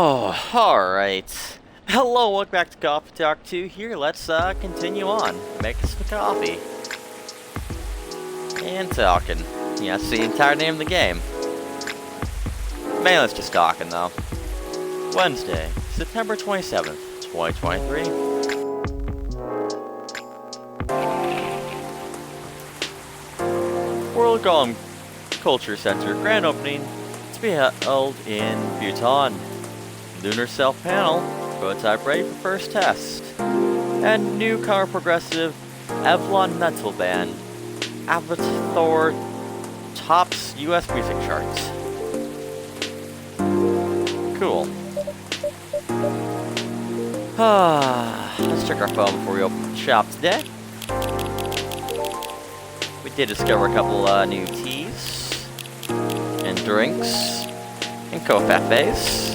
Oh, alright. Hello, welcome back to Coffee Talk 2 here. Let's continue on. Make some coffee. And talking. Yeah, that's the entire name of the game. Mainly it's just talking though. Wednesday, September 27th, 2023. World Golem Culture Center grand opening to be held in Bhutan. Lunar Self Panel, prototype ready for first test. And new car progressive Evlon Metal Band, Avatar tops US music charts. Cool. Let's check our phone before we open the shop today. We did discover a couple new teas and drinks and cafes.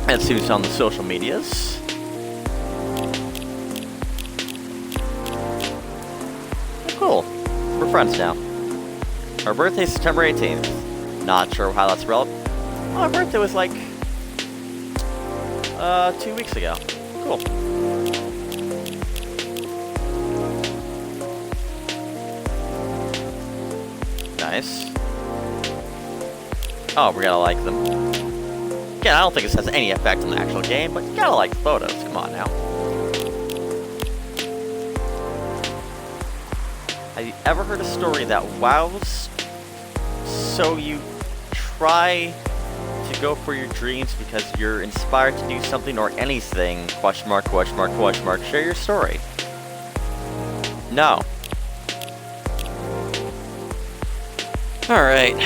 And see what's on the social medias. Oh, cool. We're friends now. Our birthday's September 18th. Not sure how that's relevant. Oh, our birthday was like 2 weeks ago. Cool. Nice. Oh, we gotta like them. Again, I don't think this has any effect on the actual game, but you gotta like the photos. Come on now. Have you ever heard a story that wows so you try to go for your dreams because you're inspired to do something or anything? Question mark, question mark, question mark. Share your story. No. Alright.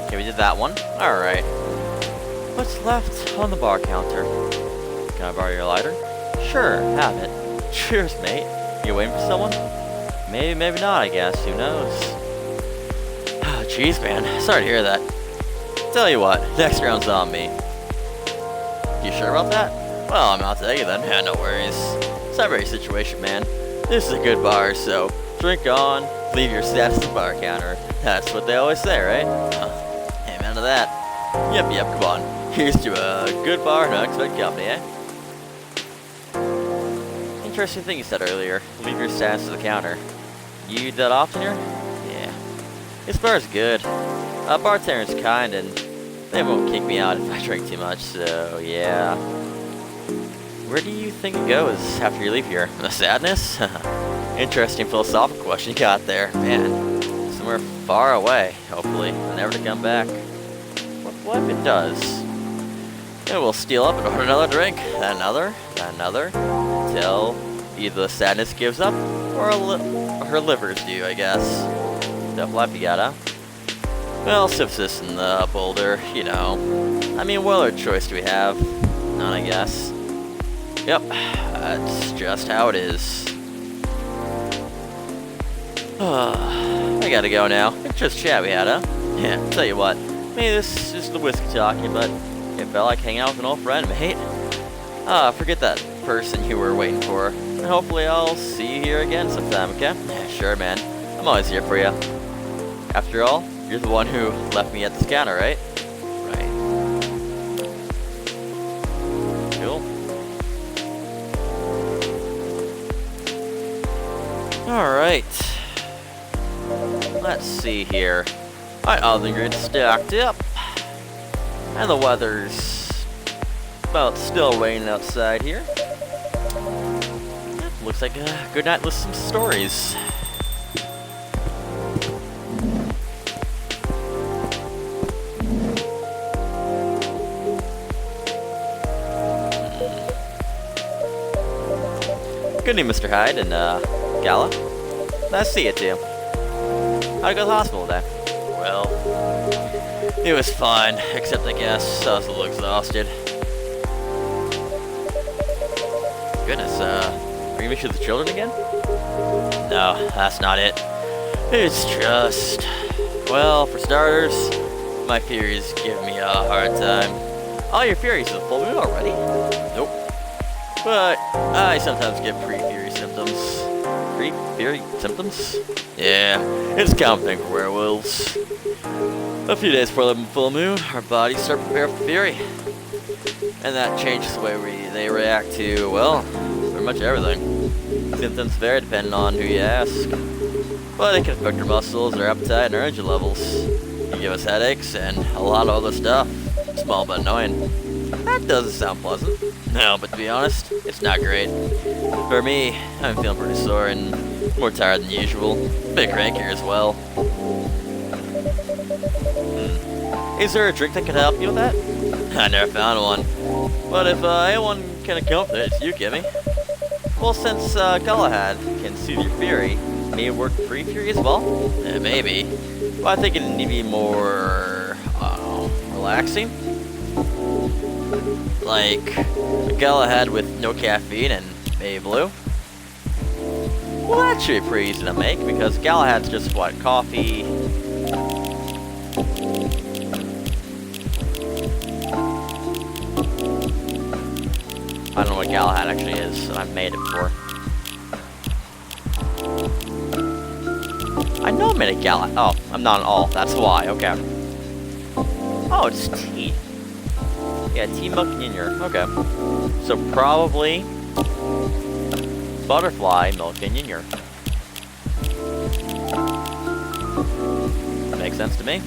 Okay, we did that one. Alright. What's left on the bar counter? Can I borrow your lighter? Sure, have it. Cheers, mate. You waiting for someone? Maybe, maybe not, I guess. Who knows? Oh, jeez, man. Sorry to hear that. Tell you what, next round's on me. You sure about that? Well, I'm not tell you then. No worries. It's not a very situation, man. This is a good bar, so drink on, leave your stats at the bar counter. That's what they always say, right? Amen to that. Yep, come on. Here's to a good bar and unexpected company, eh? Interesting thing you said earlier. Leave your stats at the counter. You do that often here? Yeah. This bar's good. Bartender's kind and they won't kick me out if I drink too much, so yeah. Where do you think it goes after you leave here? The sadness? Interesting philosophical question you got there. Man, somewhere far away, hopefully, and never to come back. What if it does? It will steal up and order another drink, then another, till either the sadness gives up, or her livers do, I guess. Tough life you got, huh? Well, sips this in the boulder, you know. I mean, what other choice do we have? None, I guess. Yep, that's just how it is. I gotta go now. It's just chat we had, huh? Yeah, tell you what. Maybe this is the whiskey talking, but it felt like hanging out with an old friend, mate. Forget that person you were waiting for. And hopefully I'll see you here again sometime, okay? Yeah, sure, man. I'm always here for you. After all, you're the one who left me at the counter, right? Right. Cool. Alright. Let's see here. Alright, all the ingredients stacked up. And the weather's about still raining outside here. Looks like a good night with some stories. Good evening, Mr. Hyde and Gala. Nice to see you too. How'd you go to the hospital today? Well, it was fine, except I guess I was a little exhausted. Goodness, are you with the children again? No, that's not it. It's just, well, for starters, my theories give me a hard time. All your theories are full moon already? Nope. But I sometimes get pre-theories Fury symptoms? Yeah, it's a common thing for werewolves. A few days before the full moon, our bodies start to prepare for Fury. And that changes the way they react to, well, pretty much everything. Symptoms vary depending on who you ask. But it can affect our muscles, our appetite, and our energy levels. It can give us headaches and a lot of other stuff. Small but annoying. That doesn't sound pleasant. No, but to be honest, it's not great. For me, I'm feeling pretty sore and more tired than usual. A bit crankier as well. Is there a drink that can help you with that? I never found one. But if anyone can accomplish it, it's you, Kimmy. Well, since Galahad can soothe your fury, may it work for your fury as well? Maybe. But I think it need to be more, relaxing. Like a Galahad with no caffeine and maybe blue. Well, that should be pretty easy to make because Galahad's just what, coffee. I don't know what Galahad actually is, and I've made it before. I know I made a Galahad. Oh, I'm not an all. That's why. Okay. Oh, it's tea. Yeah, tea, milk, and ginger. Okay. So probably butterfly, milk, and ginger. Makes sense to me.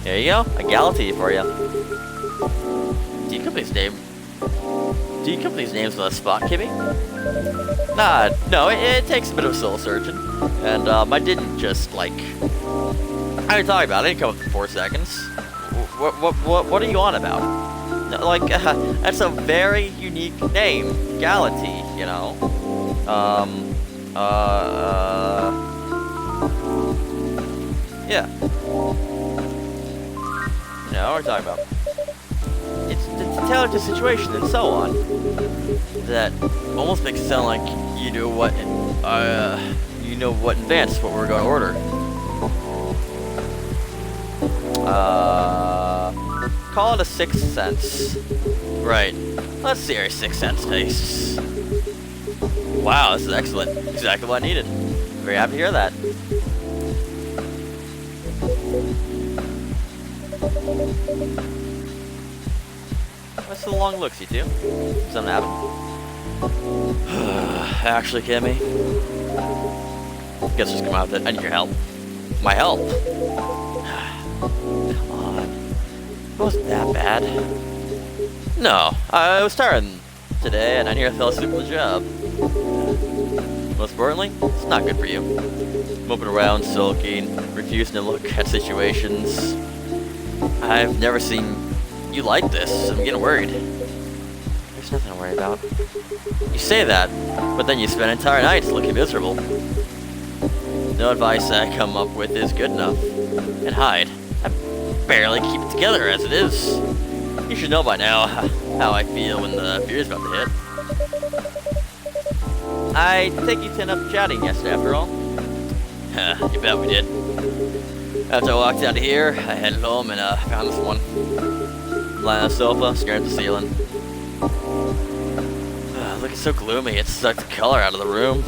There you go, a gala tea for you. Tea company's name. Tea company's name's on the spot, Kimmy? No, it takes a bit of soul searching, and I didn't just like. How are you talking about? I didn't come up for 4 seconds. What are you on about? No, like that's a very unique name, gala tea. You know. Yeah. You know what we're talking about. It's to tell it the situation and so on. That almost makes it sound like you know what in advance what we're going to order. Call it a 6 cents. Right. Let's see our 6 cents tastes. Wow, this is excellent. Exactly what I needed. Very happy to hear that. What's the long looks, you two? Something happened? Actually, Kimmy. Guess just come out with it. I need your help. My help? Come on. It wasn't that bad. No, I was tired today and I nearly fell asleep on the job. Most importantly, it's not good for you. Moping around, sulking, refusing to look at situations. I've never seen you like this. I'm getting worried. There's nothing to worry about. You say that, but then you spend entire nights looking miserable. No advice I come up with is good enough. And hide. I barely keep it together as it is. You should know by now how I feel when the fear's about to hit. I think you turned up chatting yesterday after all. You bet we did. After I walked out of here, I headed home and found this one. Lying on the sofa, staring at the ceiling. Looking so gloomy, it sucked the color out of the room.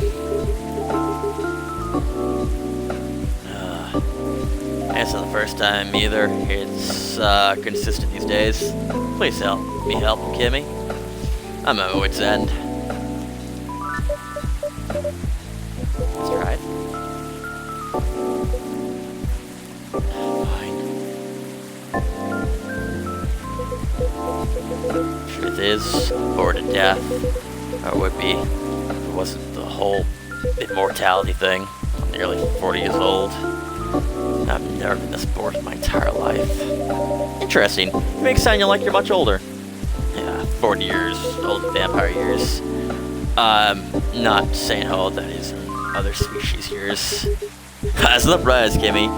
It's not the first time either. It's consistent these days. Please help me help him, Kimmy. I'm at my wit's end. Let's try it. Truth is, bored to death. Or would be if it wasn't the whole immortality thing. I'm nearly 40 years old. I've never been this bored in my entire life. Interesting. You make it sound like you're much older. Yeah, 40 years, old vampire years. Not saying how old that is in other species years. As the prize, Kimmy.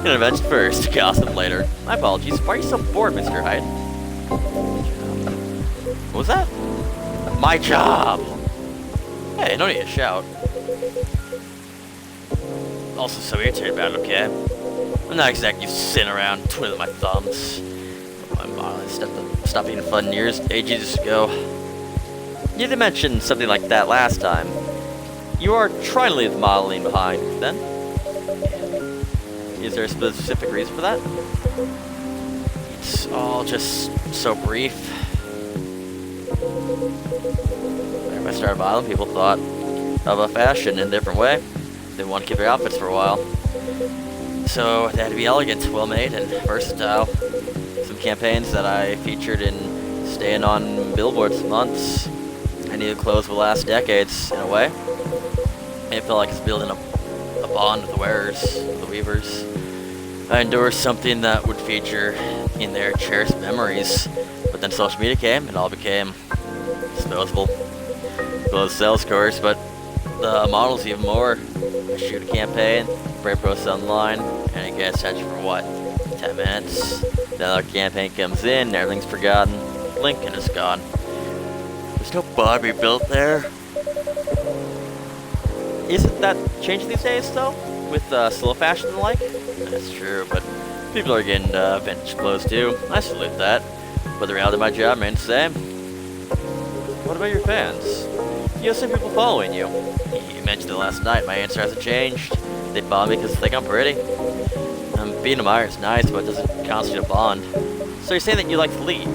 Intervention first, gossip later. My apologies. Why are you so bored, Mr. Hyde? What was that? My job! Hey, no need to shout. also so irritated about it, okay? I'm not exactly sitting around twiddling my thumbs. My modeling stopped being fun ages ago. You did mention something like that last time. You are trying to leave modeling behind, then? Is there a specific reason for that? It's all just so brief. When I started modeling, people thought of a fashion in a different way. They want to keep their outfits for a while. So they had to be elegant, well-made, and versatile. Some campaigns that I featured in staying on billboards for months. I knew clothes would last decades, in a way. It felt like it's building a bond with the wearers, the weavers. I endorsed something that would feature in their cherished memories. But then social media came, and it all became disposable. Clothes sales, of course, but the models even more. I shoot a campaign, brand post online, and it gets attention for what? 10 minutes. Then our campaign comes in, everything's forgotten. Lincoln is gone. There's no Barbie built there. Isn't that changing these days, though? With slow fashion and the like? That's true, but people are getting vintage clothes too. I salute that. But the reality of my job remains the same. What about your fans? You have some people following you. You mentioned it last night. My answer hasn't changed. They follow me because they think I'm pretty. Being admired is nice, but it doesn't constitute a bond. So you're saying that you like to leave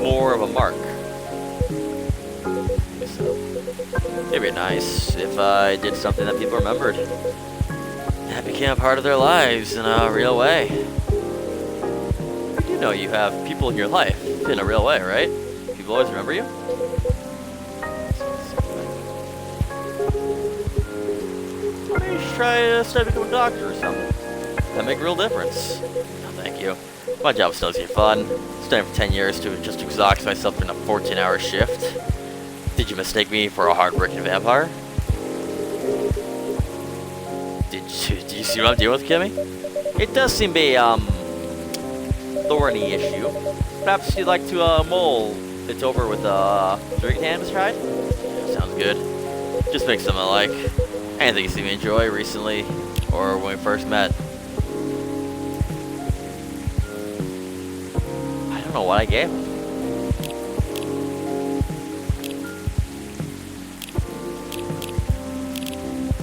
more of a mark? It'd be nice if I did something that people remembered. That became a part of their lives in a real way. You know you have people in your life in a real way, right? People always remember you? Why don't you try to study to become a doctor or something? That'd make a real difference. No, thank you. My job still isn't fun. Studying for 10 years to just exhaust myself in a 14-hour shift. Did you mistake me for a hard-working vampire? Did you see what I'm dealing with, Kimmy? It does seem to be a thorny issue. Perhaps you'd like to mull it over with a drink hand, Mr. Hyde? Yeah, sounds good. Just make something I like. Anything you see me enjoy recently or when we first met. I don't know what I gave him.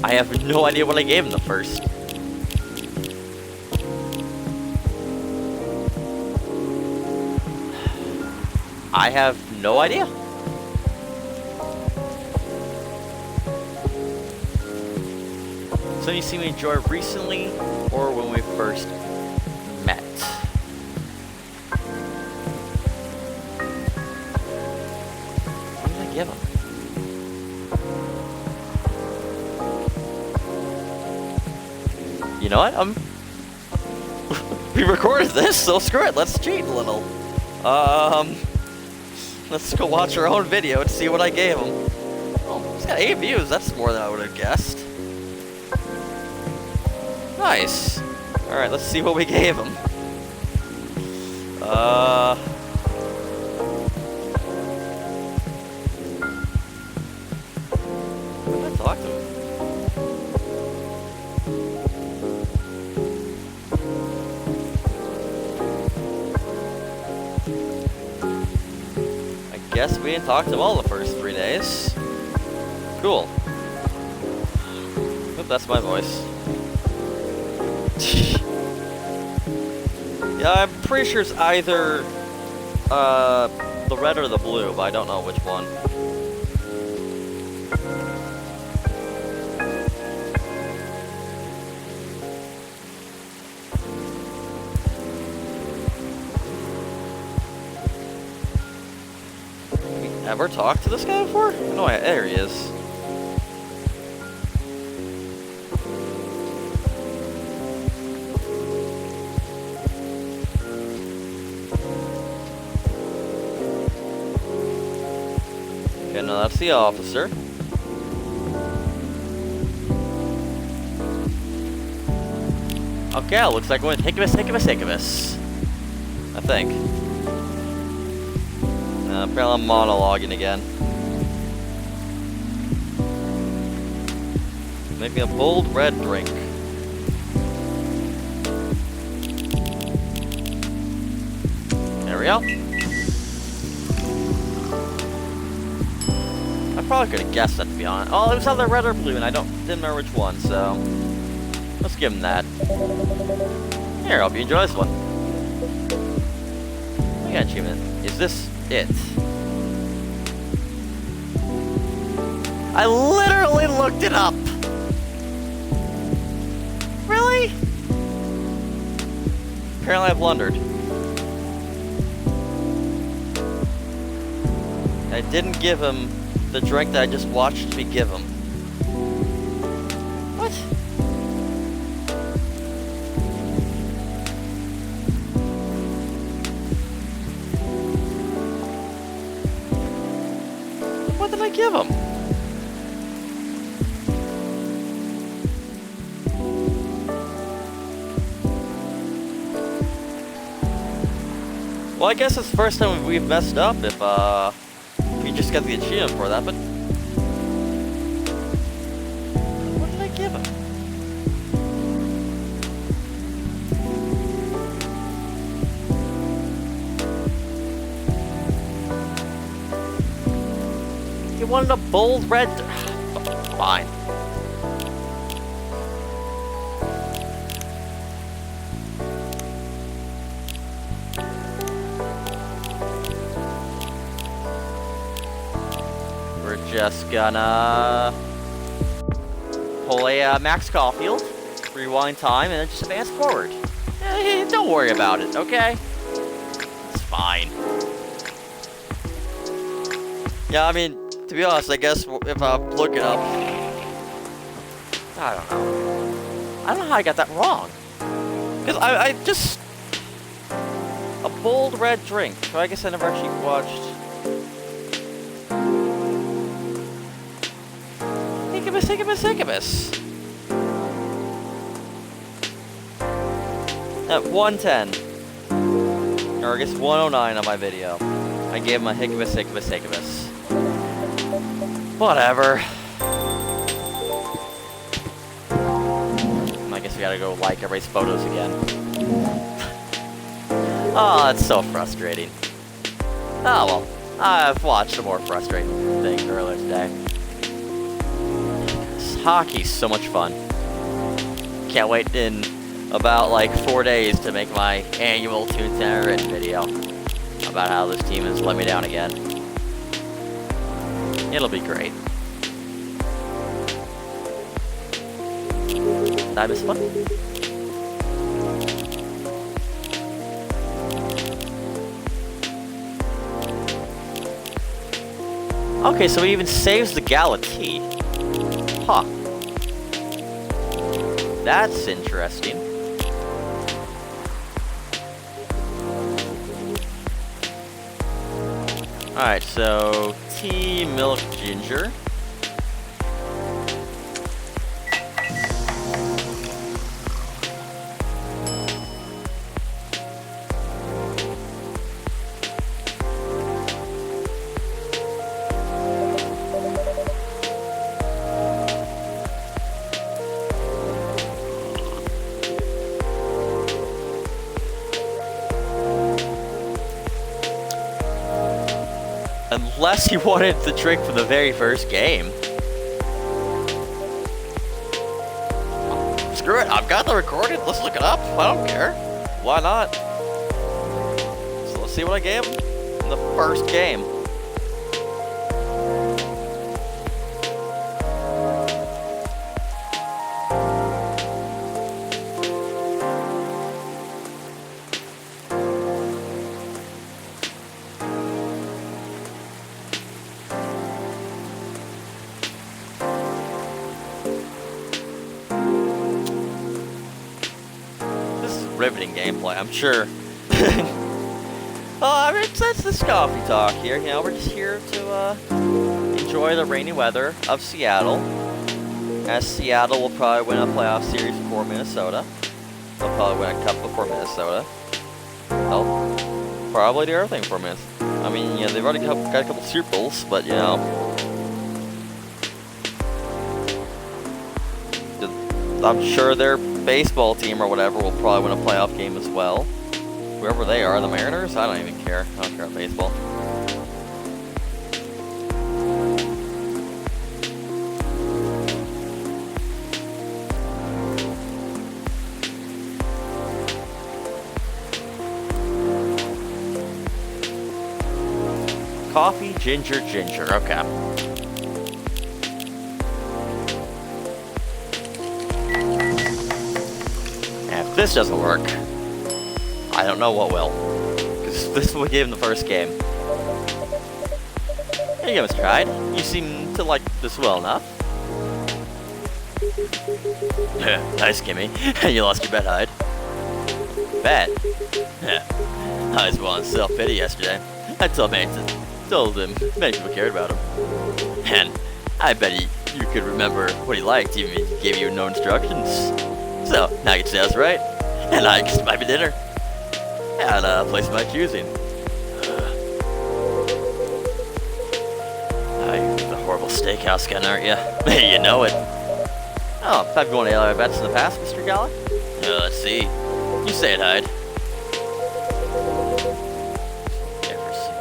I have no idea what I gave him the first. I have no idea. So you see me enjoy recently or when we first met? What did I give him? You know what? We recorded this, so screw it. Let's cheat a little. Let's go watch our own video and see what I gave him. Oh, he's got 8 views. That's more than I would have guessed. Nice. All right, let's see what we gave him. What did I talk to him? Guess we didn't talk to him all the first 3 days. Cool. Oop, that's my voice. Yeah, I'm pretty sure it's either the red or the blue, but I don't know which one. Ever talked to this guy before? No, there he is. Okay, no, that's the officer. Okay, looks like we're going Hibiscus. I think. Apparently I'm monologuing again. Make me a bold red drink. There we go. I probably could have guessed that, to be honest. Oh, it was either red or blue, and I didn't remember which one, so let's give him that. Here, hope you enjoy this one. I got achievement. Is this it? I literally looked it up. Really? Apparently I blundered. I didn't give him the drink that I just watched me give him. What? What did I give him? Well, I guess it's the first time we've messed up if we just got the achievement for that, but what did I give him? He wanted a bold red. Fine. We're just gonna pull a Max Caulfield, rewind time, and then just advance forward. Don't worry about it, okay? It's fine. Yeah, I mean, to be honest, I guess if I look it up, I don't know. I don't know how I got that wrong. Because I just... A bold red drink. So I guess I never actually watched... Hibiscus. At 110. Or I guess 109 on my video. I gave him a Hibiscus. Whatever. I guess we gotta go like everybody's photos again. Oh, that's so frustrating. Oh well, I've watched some more frustrating things earlier today. Hockey's so much fun. Can't wait in about like 4 days to make my annual Toon Center written video about how this team has let me down again. It'll be great. Did I miss one? Okay, so he even saves the Galatea. Huh. That's interesting. Alright, so tea, milk, ginger. Unless he wanted the drink from the very first game. Screw it, I've got the recording, let's look it up, I don't care. Why not? So let's see what I gave him in the first game. Riveting gameplay, I'm sure. I mean, that's this coffee talk here. You know, we're just here to enjoy the rainy weather of Seattle. As Seattle will probably win a playoff series before Minnesota. They'll probably win a cup before Minnesota. They'll probably do everything for Minnesota. I mean, you know, they've already got a couple Super Bowls, but you know. I'm sure their baseball team or whatever will probably win a playoff game as well. Whoever they are, the Mariners? I don't even care. I don't care about baseball. Coffee, ginger, ginger. Okay. And if this doesn't work, I don't know what will. Because this is what we gave him the first game. Here you go, Mr. Hyde. You seem to like this well enough. Nice, Kimmy. You lost your bet, Hyde. Bet? I was well in self-pity yesterday. I told him many people cared about him. And I bet you could remember what he liked, even if he gave you no instructions. So, now you can say I was right. And I can buy me dinner. At a place of my choosing. You're the horrible steakhouse gun, aren't you? You know it. Oh, have you won any other bets in the past, Mr. Gala? Let's see. You say it, Hyde. Never seen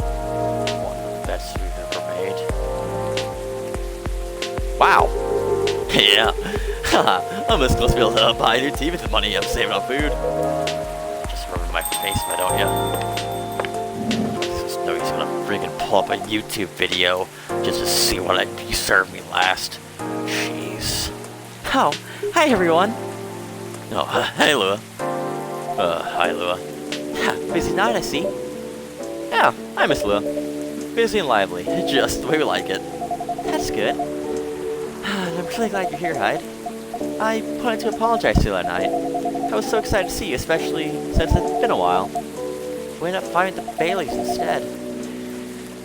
one of the bets we've ever made. Wow. Yeah. I'm as close to be able to buy a new TV with the money I'm saving on food. Just rubbing my face, why don't ya? Just know he's gonna friggin' pull up a YouTube video just to see what you served me last. Jeez. Oh, hi everyone. Oh, hey Lua. Hi Lua. Busy night, I see. Yeah, hi Miss Lua. Busy and lively, just the way we like it. That's good. I'm really glad you're here, Hyde. I wanted to apologize to you that night. I was so excited to see you, especially since it's been a while. We ended up fighting the Baileys instead.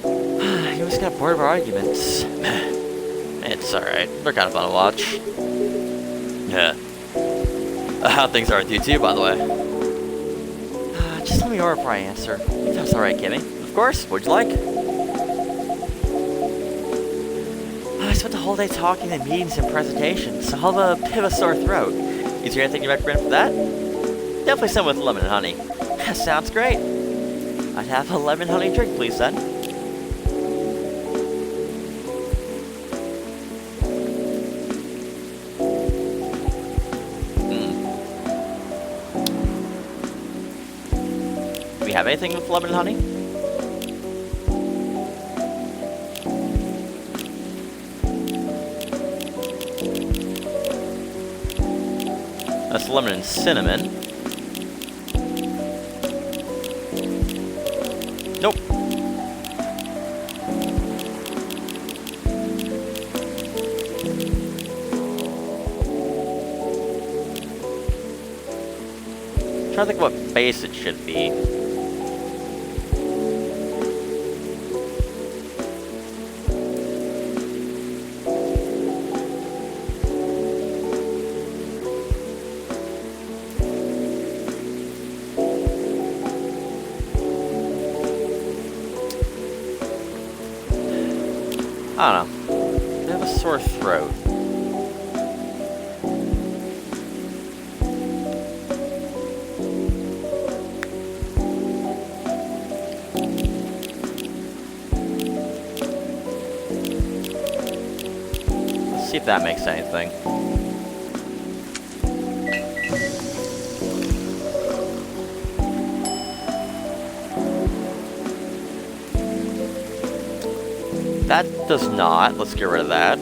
You always got bored of our arguments. It's alright. They're kind of fun to watch. Yeah. How things are with you too, by the way. Just let me order before I answer. That's alright, Kimmy. Of course. What'd you like? I spent the whole day talking in meetings and presentations, so I'll have a bit of a sore throat. Is there anything you recommend for that? Definitely some with lemon and honey. Sounds great. I'd have a lemon honey drink, please, then. Do we have anything with lemon and honey? That's lemon and cinnamon. Nope. I'm trying to think what base it should be. I don't know. I have a sore throat. Let's see if that makes anything. That does not. Let's get rid of that.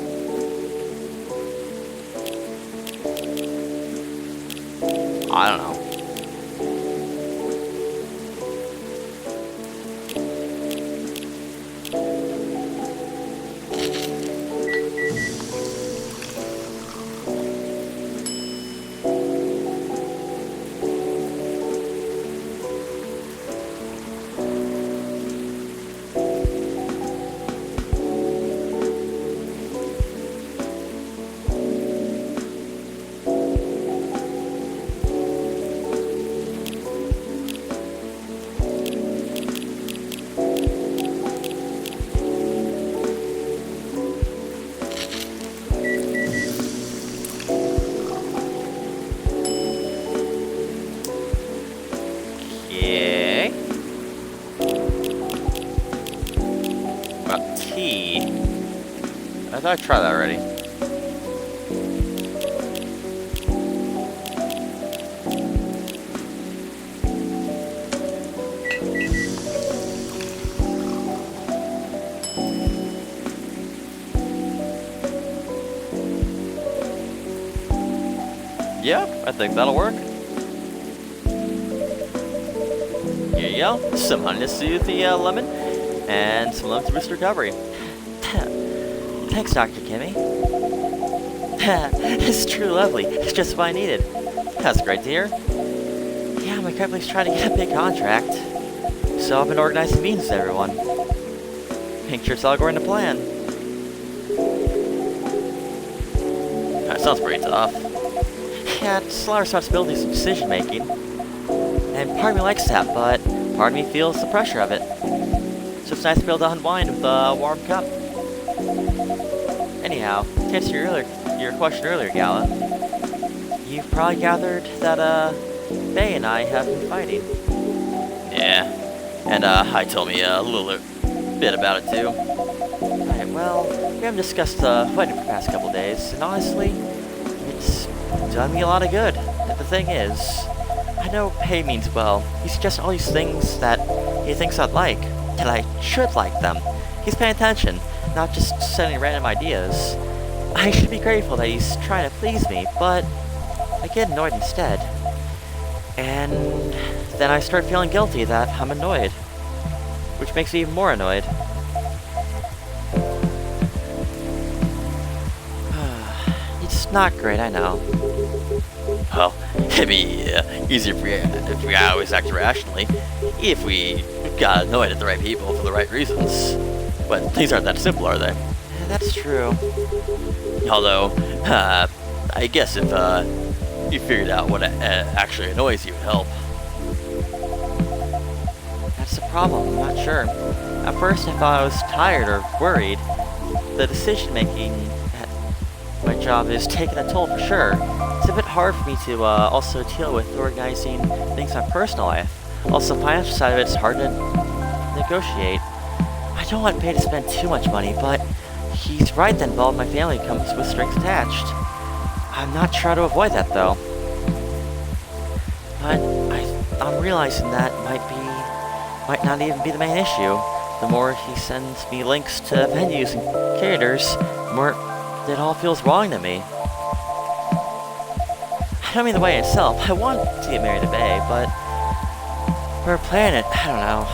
I don't know. thought I tried that already. Yep, I think that'll work. Here you go. Some honey to soothe the lemon, and some lemon to boost recovery. Thanks, Dr. Kimmy. This is truly lovely. It's just what I needed. That's great to hear. Yeah, my company's trying to get a big contract, so I've been organizing meetings with everyone. Make sure it's all going to plan. That sounds pretty tough. Yeah, it's a lot of responsibilities and decision making. And part of me likes that, but part of me feels the pressure of it. So it's nice to be able to unwind with a warm cup. Anyhow, to answer your question earlier, Gala, you've probably gathered that, Faye and I have been fighting. Yeah, and, I told me a little bit about it, too. Right, well, we haven't discussed the fighting for the past couple days, and honestly, it's done me a lot of good. But the thing is, I know Pei means well. He suggests all these things that he thinks I'd like, that I should like them. He's paying attention, not just sending random ideas. I should be grateful that he's trying to please me, but I get annoyed instead. And then I start feeling guilty that I'm annoyed, which makes me even more annoyed. It's not great, I know. Well, it'd be easier if we always acted rationally, if we got annoyed at the right people for the right reasons. But things aren't that simple, are they? That's true. Although, I guess if you figured out what actually annoys you, it would help. That's the problem, I'm not sure. At first I thought I was tired or worried. The decision making at my job is taking a toll for sure. It's a bit hard for me to also deal with organizing things in my personal life. Also, the financial side of it's hard to negotiate. I don't want Pei to spend too much money, but he's right that involved my family comes with strings attached. I'm not sure how to avoid that though. But I'm realizing that might not even be the main issue. The more he sends me links to venues and caterers, the more it all feels wrong to me. I don't mean the way itself. I want to get married to Bae, but we're planning it. I don't know.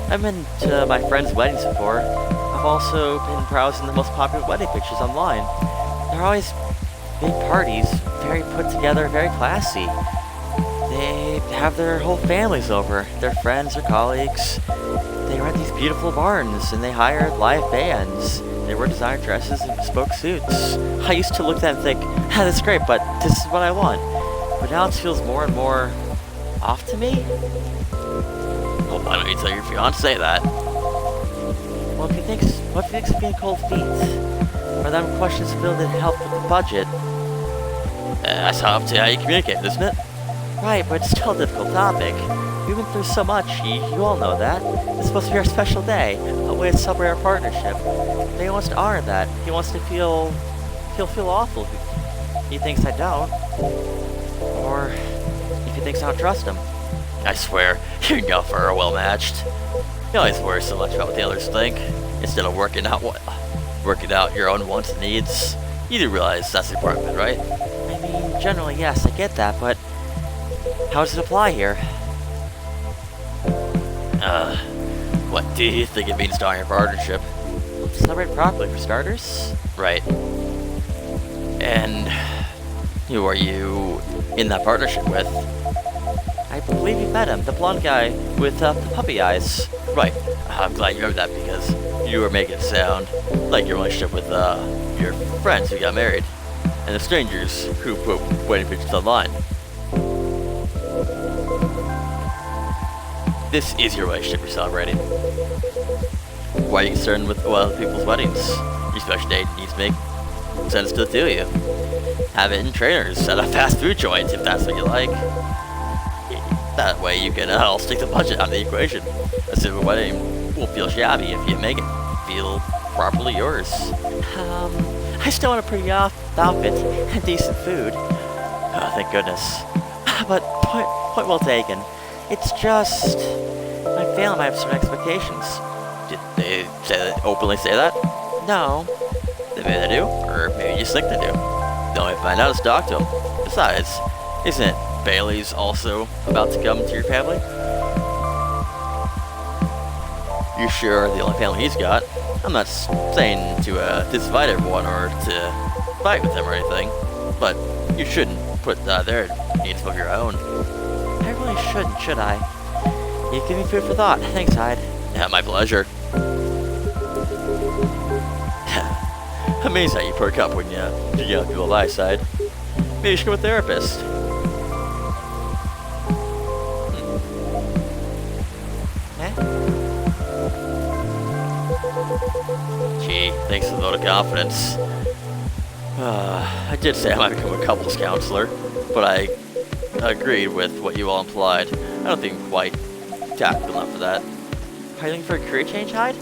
I've been to my friends' weddings before. I've also been browsing the most popular wedding pictures online. They're always big parties, very put together, very classy. They have their whole families over, their friends or colleagues. They rent these beautiful barns, and they hire live bands. They wear designer dresses and bespoke suits. I used to look at that and think, that's great, but this is what I want. But now it feels more and more off to me. Well, why don't you tell your fiancé that? Well, if he thinks of being cold feet, or them questions ability to help with the budget. That's up to how you communicate, isn't it? Right, but it's still a difficult topic. We went through so much, you all know that. It's supposed to be our special day, a way to celebrate our partnership. But he wants to honor that. He wants to he'll feel awful if he thinks I don't. Or if he thinks I don't trust him. I swear, you and Guffer are well matched. You always worry so much about what the others think, instead of working out your own wants and needs. You do realize that's the part of it, right? I mean, generally, yes, I get that, but how does it apply here? What do you think it means to honor your partnership? Celebrate properly, for starters. Right. And who are you in that partnership with? I believe you met him, the blonde guy with the puppy eyes. Right. I'm glad you remember that because you were making it sound like your relationship with your friends who got married and the strangers who put wedding pictures online. This is your relationship you're celebrating. Why are you concerned with other people's weddings? Your special date needs to make sense to the two of you. Have it in trainers at a fast food joint if that's what you like. That way you can all stick the budget out of the equation. A simple wedding won't feel shabby if you make it feel properly yours. I still want a pretty outfit and decent food. Oh, thank goodness. But point well taken. It's just my family might have certain expectations. Did they openly say that? No. Then maybe they do, or maybe you just think they do. The only way to find out is to talk to them. Besides, isn't Bailey's also about to come to your family? You sure are the only family he's got. I'm not saying to disinvite everyone or to fight with them or anything, but you shouldn't put their needs above your own. I really shouldn't, should I? You give me food for thought. Thanks, Hyde. Yeah, my pleasure. Amazing how you perk up when you get people of eyesight. Maybe you should go to a therapist. Gee, thanks for the vote of confidence. I did say I might become a couples counselor, but I agreed with what you all implied. I don't think I'm quite tactful enough for that. Are you looking for a career change, Hyde?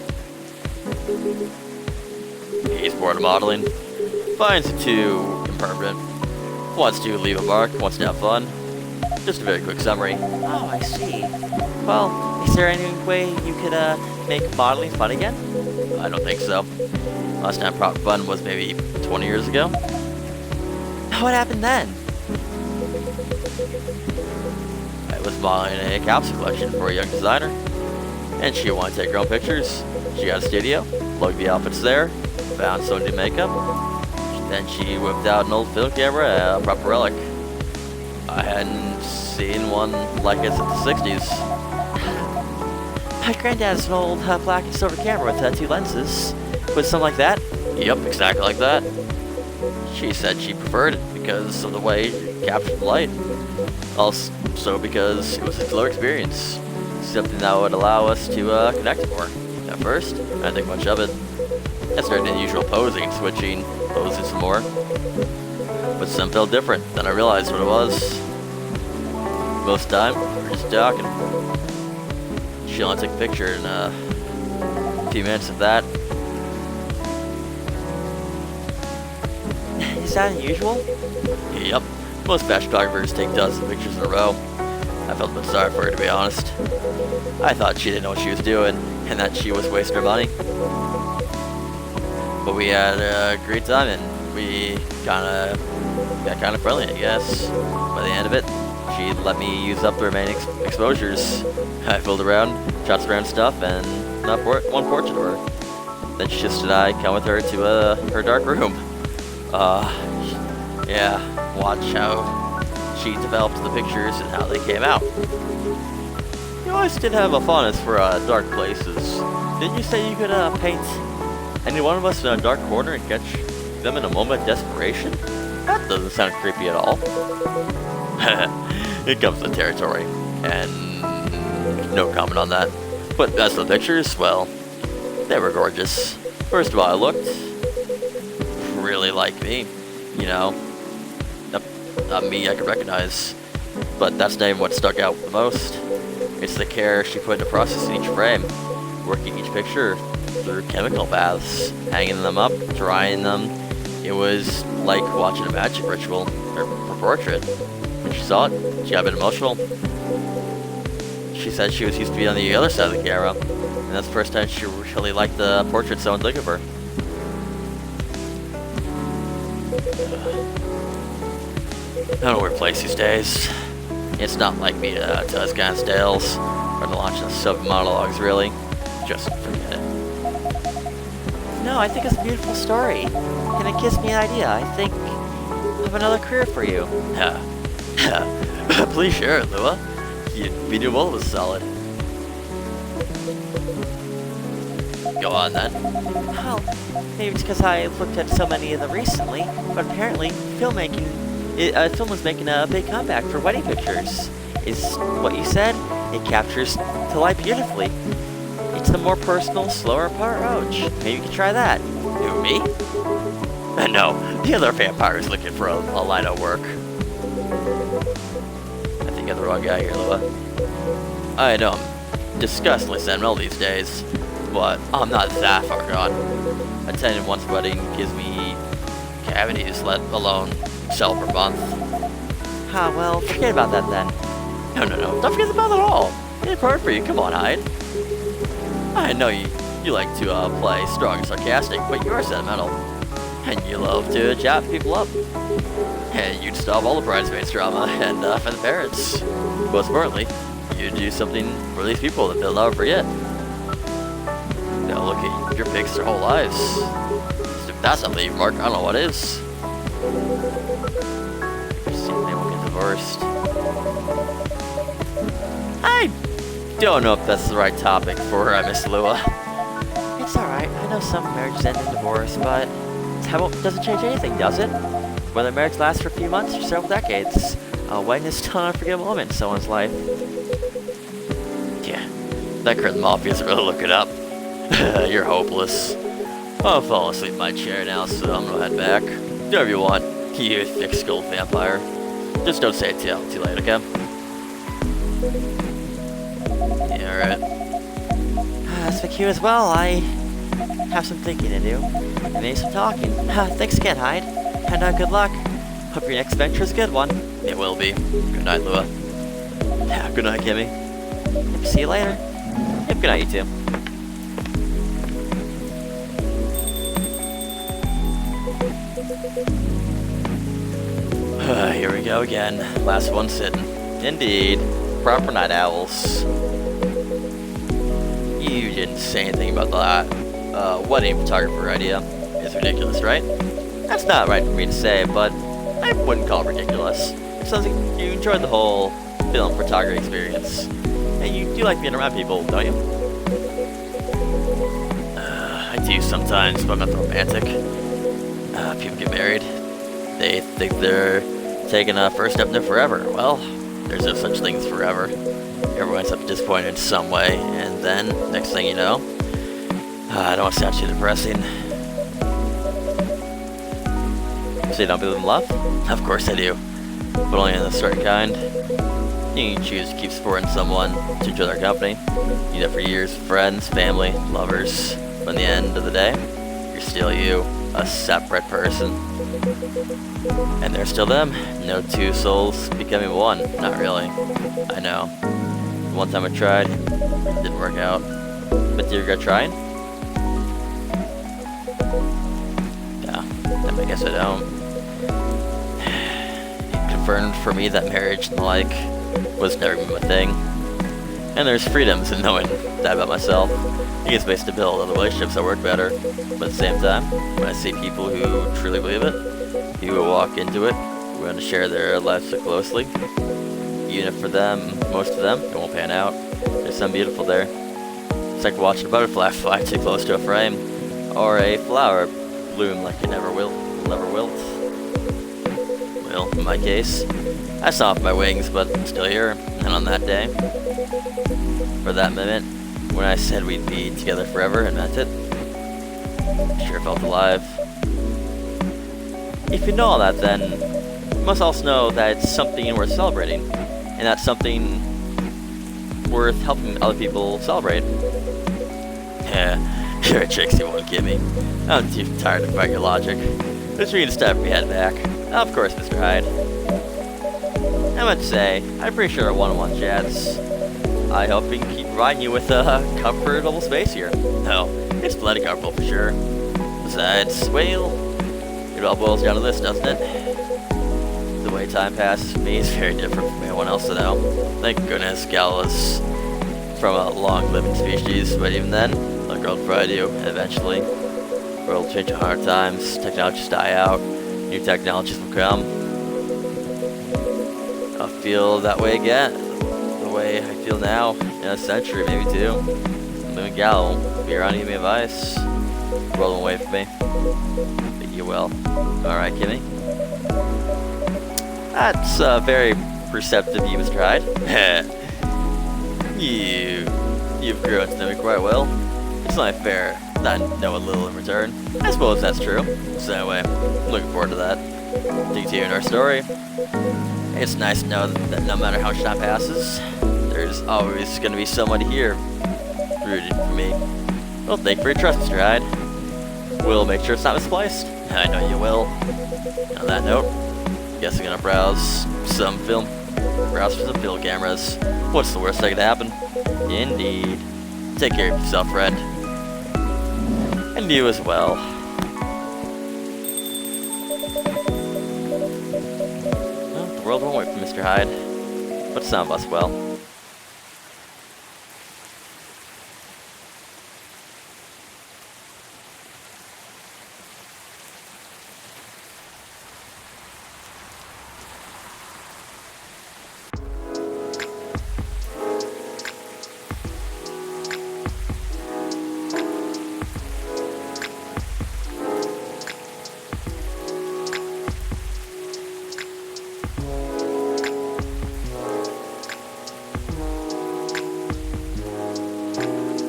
He's bored of modeling. Finds it too impermanent. Wants to leave a mark, wants to have fun. Just a very quick summary. Oh, I see. Well, is there any way you could make modeling fun again? I don't think so. Last time proper fun was maybe 20 years ago. What happened then? I was modeling a capsule collection for a young designer, and she wanted to take her own pictures. She got a studio, plugged the outfits there, found someone to do makeup. Then she whipped out an old film camera, a proper relic. I hadn't seen one like it since the 60s. My granddad has an old black and silver camera with 2 lenses. Was something like that? Yep, exactly like that. She said she preferred it because of the way it captured the light. Also because it was a slower experience. Something that would allow us to connect more. At first, I didn't think much of it. I started doing the usual posing, switching, posing some more. But some felt different, then I realized what it was. Most of the time, we were just talking. She only took a picture in a few minutes of that. Is that unusual? Yep. Most fashion photographers take dozens of pictures in a row. I felt a bit sorry for her, to be honest. I thought she didn't know what she was doing, and that she was wasting her money. But we had a great time, and we got kind of friendly, I guess. By the end of it, she let me use up the remaining exposures. I fooled around, shot some random stuff, and not one portrait of her. Then she insisted I come with her to her dark room. Yeah, watch how she developed the pictures and how they came out. You always did have a fondness for dark places. Didn't you say you could paint any one of us in a dark corner and catch them in a moment of desperation? That doesn't sound creepy at all. It comes with the territory, and no comment on that. But as for the pictures, well, they were gorgeous. First of all, I looked really like me, you know. Not me I could recognize, but that's not even what stuck out the most. It's the care she put into processing each frame, working each picture through chemical baths, hanging them up, drying them. It was like watching a magic ritual, or portrait. When she saw it, she got a bit emotional. She said she was used to be on the other side of the camera, and that's the first time she really liked the portrait someone took of her. I don't know where to place these days. It's not like me to tell these kind of tales, or to launch sub-monologues, really. Just forget it. No, I think it's a beautiful story, and it gives me an idea. I think I have another career for you. Please share it, Lua. You'd be doing all of us solid. Go on, then. Well, maybe it's because I looked at so many of them recently, but apparently film is making a big comeback for wedding pictures. Is what you said? It captures to life beautifully. It's the more personal, slower approach. Maybe you could try that. Who, me? No, the other vampire is looking for a line of work. I think you're the wrong guy here, Lua. I know I'm disgustingly sentimental these days, but I'm not that far gone. attending one's wedding gives me cavities, let alone cell per month. Well, forget about that then. No, don't forget about it at all. It's perfect for you, come on, Hyde. I know you like to play strong and sarcastic, but you are sentimental. And you love to chat people up. And you'd stop all the bridesmaids drama and for the parents. Most importantly, you do something for these people that they'll never forget. Now look at your pics their whole lives. If that's not leave mark, I don't know what is. See if they won't get divorced. I don't know if that's the right topic for Miss Lua. It's alright, I know some marriages end in divorce, but it doesn't change anything, does it? Whether marriage lasts for a few months or several decades, a wedding is still an unforgettable moment in someone's life. Yeah, that curtain mafia doesn't really look it up. You're hopeless. I'll fall asleep in my chair now, so I'm gonna head back. Do whatever you want, you thick-skulled vampire. Just don't say it too late, okay? Yeah, alright. As for you as well, I have some thinking to do. And maybe some talking. Thanks again, Hyde. And good luck. Hope your next venture is a good one. It will be. Good night, Lua. Yeah, good night, Kimmy. Yep, see you later. Yep, good night, you too. Here we go again. Last one sitting. Indeed. Proper night owls. You didn't say anything about that wedding photographer idea. It's ridiculous, right? That's not right for me to say, but I wouldn't call it ridiculous. It sounds like you enjoyed the whole film photography experience. And you do like being around people, don't you? I do sometimes, but I'm not romantic. People get married. They think they're taking a first step into forever. Well, there's no such thing as forever. Everyone ends up disappointed in some way, and then, next thing you know, I don't want to sound too depressing. So you don't believe in love? Of course I do, but only in a certain kind. You can choose to keep supporting someone to enjoy their company. You do that for years, friends, family, lovers. But in the end of the day, you're still you, a separate person. And they're still them. No two souls becoming one. Not really. I know. One time I tried, it didn't work out. But do you regret trying? Yeah, I guess I don't. It confirmed for me that marriage and the like was never even my thing. And there's freedoms in knowing that about myself. It gives space to build other relationships that work better. But at the same time, when I see people who truly believe it, people who walk into it, who want to share their lives so closely, even if for them, most of them, it won't pan out, there's something beautiful there. It's like watching a butterfly fly too close to a frame, or a flower bloom like it never wilt. Well, in my case, I saw off my wings, but I'm still here. And on that day, for that minute, when I said we'd be together forever and meant it, I sure felt alive. If you know all that, then you must also know that it's something worth celebrating, and that's something worth helping other people celebrate. Yeah, you're a tricksy one, Kimmy. I'm too tired to fight your logic. Let's read a step we head back. Of course, Mr. Hyde. I meant to say, I'm pretty sure our one-on-one chats, I hope we can keep providing you with a comfortable space here. No, it's plenty comfortable for sure. Besides, well, it all boils down to this, doesn't it? The way time passes for me is very different from anyone else I know. Thank goodness Gal is from a long-living species, but even then, the girl will provide you, and eventually, the world will change 100 times, technologies die out, new technologies will come. I'll feel that way again, the way I feel now, in a century, maybe two. Living Gal will be around to give me advice. The world won't wait for me. But you will. Alright, Kimmy? That's very perceptive of you, Mr. Hyde. You've grown to know me quite well. It's only fair that I know a little in return. I suppose that's true. So anyway, I'm looking forward to that. To continue our story. It's nice to know that no matter how much time passes, there's always going to be someone here rooted for me. Well, thank you for your trust, Mr. Hyde. We'll make sure it's not misplaced. I know you will. On that note, guess I'm gonna browse some film. Browse for some film cameras. What's the worst that could happen? Indeed. Take care of yourself, friend. And you as well. Well, the world won't wait for Mr. Hyde. But some of us will.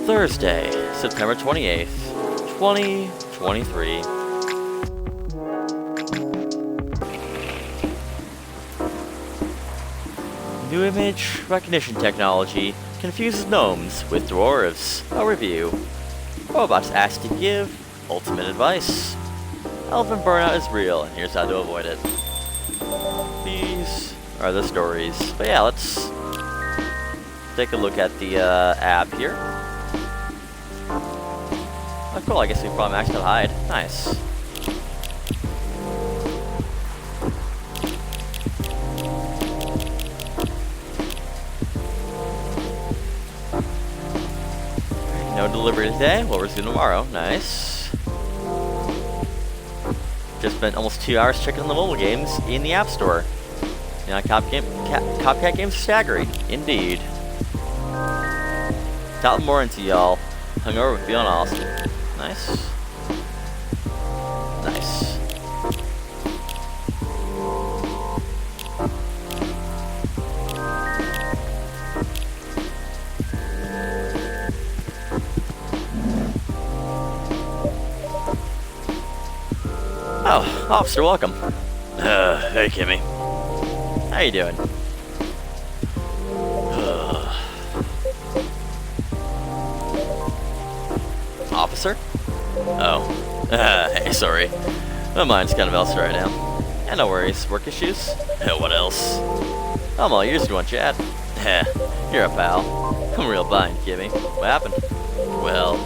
Thursday, September 28th, 2023. New image recognition technology confuses gnomes with dwarves. A review. Robots asked to give ultimate advice. Elephant burnout is real, and here's how to avoid it. These are the stories. But yeah, let's take a look at the app here. Oh, cool, I guess we probably maxed out hide. Nice. No delivery today, we'll resume tomorrow. Nice. Just spent almost 2 hours checking the mobile games in the App Store. You know, Copcat games are staggering. Indeed. Top more into y'all. Hungover but feeling awesome. Nice. Nice. Oh, officer, welcome. Hey, Kimmy. How you doing? Officer? Oh. Hey, sorry. My mind's kind of elsewhere right now. Yeah, no worries. Work issues? What else? I'm all ears if you want chat. You're a pal. I'm real behind, Kimmy. What happened? Well,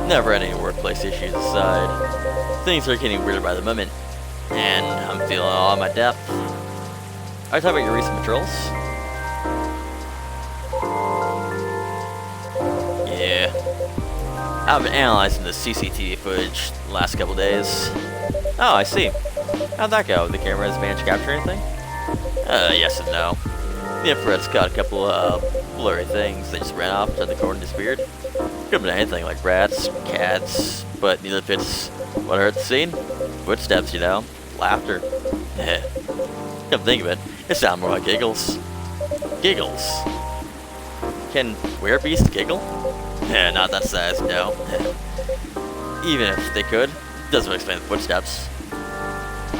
never ending workplace issues aside. Things are getting weirder by the moment. And I'm feeling all of my depth. Are you talking about your recent patrols? Yeah. I've been analyzing the CCTV footage the last couple days. Oh, I see. How'd that go? The cameras managed to capture anything? Yes and no. The infrared's caught a couple blurry things. They just ran off, turned the corner and disappeared. Could have been anything like rats, cats, but neither fits what I heard at the scene. Footsteps, you know. Laughter. Come think of it, it sounded more like giggles. Giggles? Can werebeasts giggle? Not that size, no. Even if they could, doesn't explain the footsteps.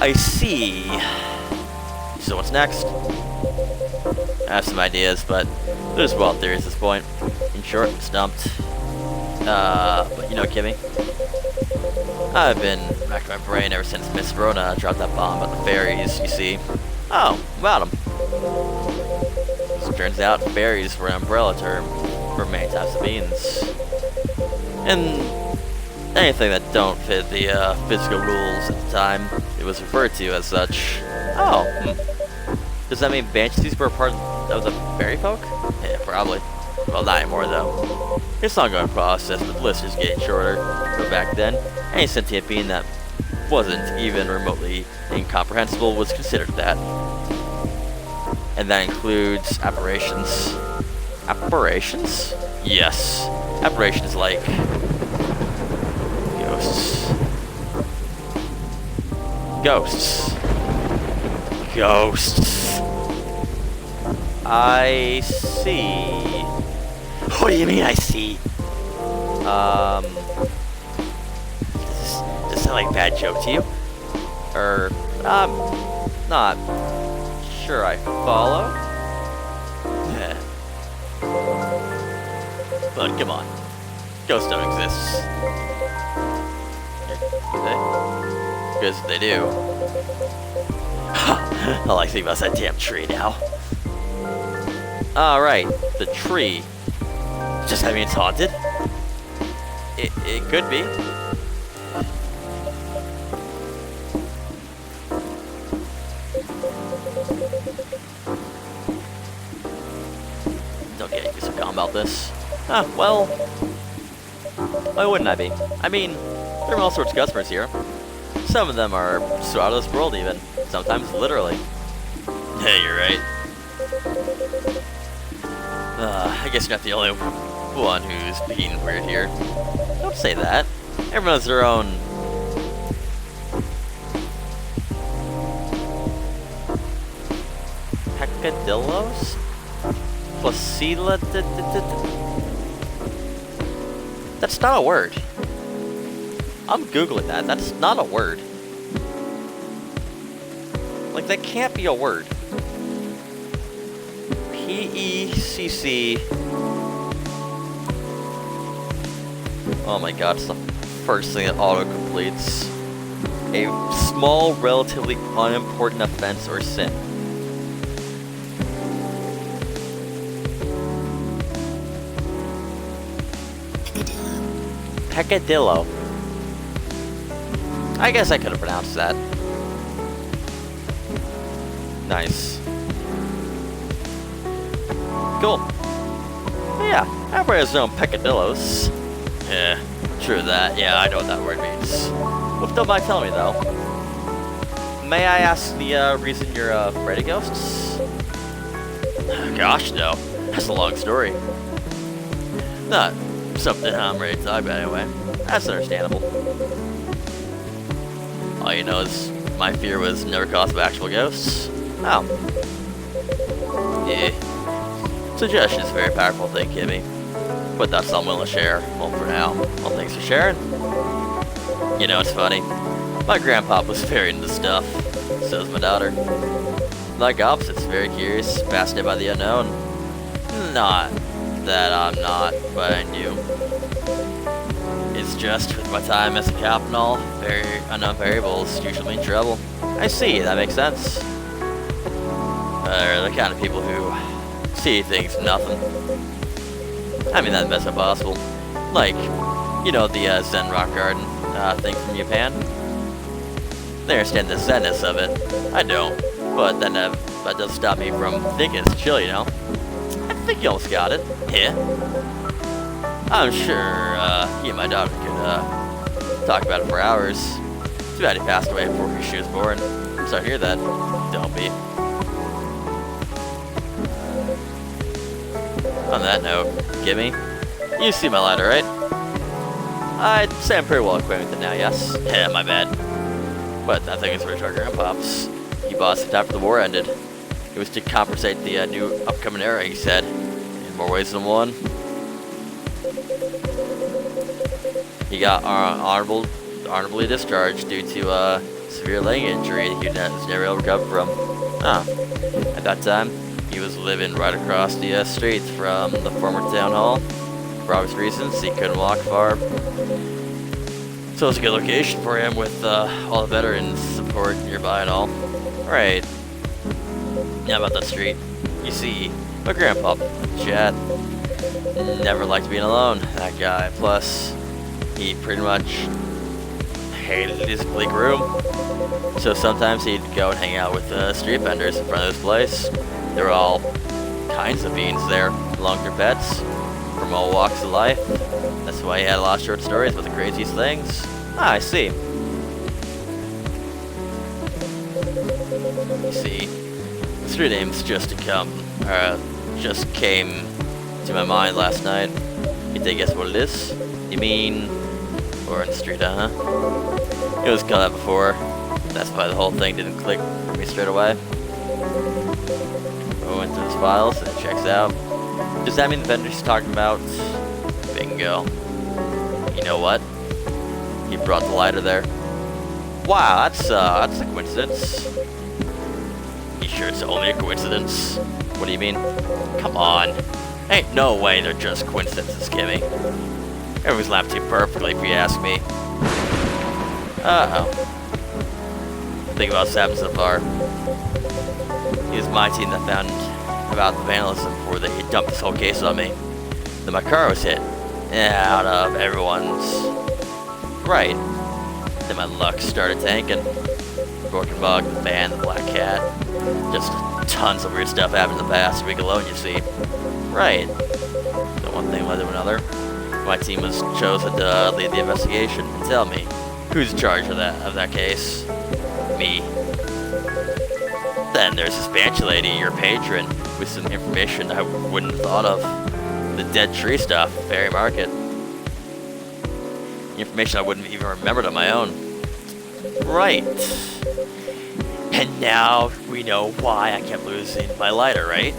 I see. So what's next? I have some ideas, but they're just wild theories at this point. In short, stumped. But you know, Kimmy, I've been racking my brain ever since Miss Rona dropped that bomb about the fairies, you see. Oh, about them. So it turns out fairies were an umbrella term for many types of beings. And anything that don't fit the physical rules at the time, it was referred to as such. Oh, Does that mean banshees were a part of the fairy folk? Yeah, probably. Well, not anymore though. It's an ongoing process, but the list is getting shorter. But back then, any sentient being that wasn't even remotely incomprehensible was considered that. And that includes apparitions. Apparitions? Yes. Apparitions like ghosts. Ghosts. Ghosts. I see. What do you mean I see? Does this sound like a bad joke to you? I'm not sure I follow. But come on. Ghosts don't exist. Because they do. I like thinking about that damn tree now. Alright, the tree. Does that mean it's haunted? It could be. Don't get so calm about this. Well, why wouldn't I be? I mean, there are all sorts of customers here. Some of them are so out of this world even. Sometimes literally. Hey, you're right. I guess you're not the only one who's being weird here. Don't say that. Everyone has their own... Peccadilloes? Placilla... That's not a word. I'm Googling that. That's not a word. Like, that can't be a word. P-E-C-C... Oh my god, it's the first thing that auto-completes. A small, relatively unimportant offense or sin. Peccadillo. I guess I could have pronounced that. Nice. Cool. Yeah, everybody has their own peccadillos. Yeah, true that. Yeah, I know what that word means. Well, don't mind telling me, though. May I ask the reason you're afraid of ghosts? Gosh, no. That's a long story. Not something I'm ready to talk about anyway. That's understandable. All you know is my fear was never caused by actual ghosts. Oh. Yeah. Suggestion's a very powerful thing, Kimmy. But that's all I'm willing to share. Well, for now. Well, thanks for sharing. You know, it's funny. My grandpa was very into stuff. So is my daughter. Like opposites, very curious, fascinated by the unknown. Not that I'm not, but I do. It's just with my time as a captain and all, very unknown variables usually mean trouble. I see, that makes sense. They're the kind of people who see things from nothing. I mean, that's best possible. Like, you know, the Zen rock garden thing from Japan? They understand the zenness of it. I don't. But then that doesn't stop me from thinking it's chill, you know? I think you almost got it. Yeah. I'm sure he and my daughter could talk about it for hours. Too bad he passed away before she was born. I'm sorry to hear that. Don't be. On that note, Gimme, you see my ladder, right? I'd say I'm pretty well acquainted with it now, yes? Yeah, my bad. But that thing is rich our grandpops. He bought us after the war ended. It was to compensate the new upcoming era, he said. In more ways than one. He got honorably discharged due to severe leg injury he was never able to recover from. At that time, he was living right across the street from the former town hall. For obvious reasons, he couldn't walk far. So it's a good location for him with all the veterans support nearby and all. Right. Yeah, about that street. You see, my grandpa, Chad, never liked being alone, that guy. Plus, he pretty much hated his bleak room. So sometimes he'd go and hang out with street vendors in front of his place. There were all kinds of beings there, along with their pets, from all walks of life. That's why he had a lot of short stories about the craziest things. I see. You see, the street names just came to my mind last night. You think guess what it is? You mean, or in the street, huh? It was called that before. That's why the whole thing didn't click for me straight away. I went through his files and it checks out. Does that mean the vendor he's talking about? Bingo. You know what? He brought the lighter there. Wow, that's a coincidence. You sure it's only a coincidence? What do you mean? Come on. Ain't no way they're just coincidences, Kimmy. Everything's lapped too perfectly if you ask me. Uh-oh. Think about what's happened so far. It was my team that found about the vandalism before they dumped this whole case on me. Then my car was hit. Out of everyone's. Right. Then my luck started tanking. Broken bug, the van, the black cat. Just tons of weird stuff happened in the past week alone, you see. Right. So one thing led to another. My team was chosen to lead the investigation and tell me who's in charge of that case. Me. Then there's this Banshee lady, your patron, with some information I wouldn't have thought of. The dead tree stuff, Fairy Market. Information I wouldn't even remembered on my own. Right. And now we know why I kept losing my lighter, right?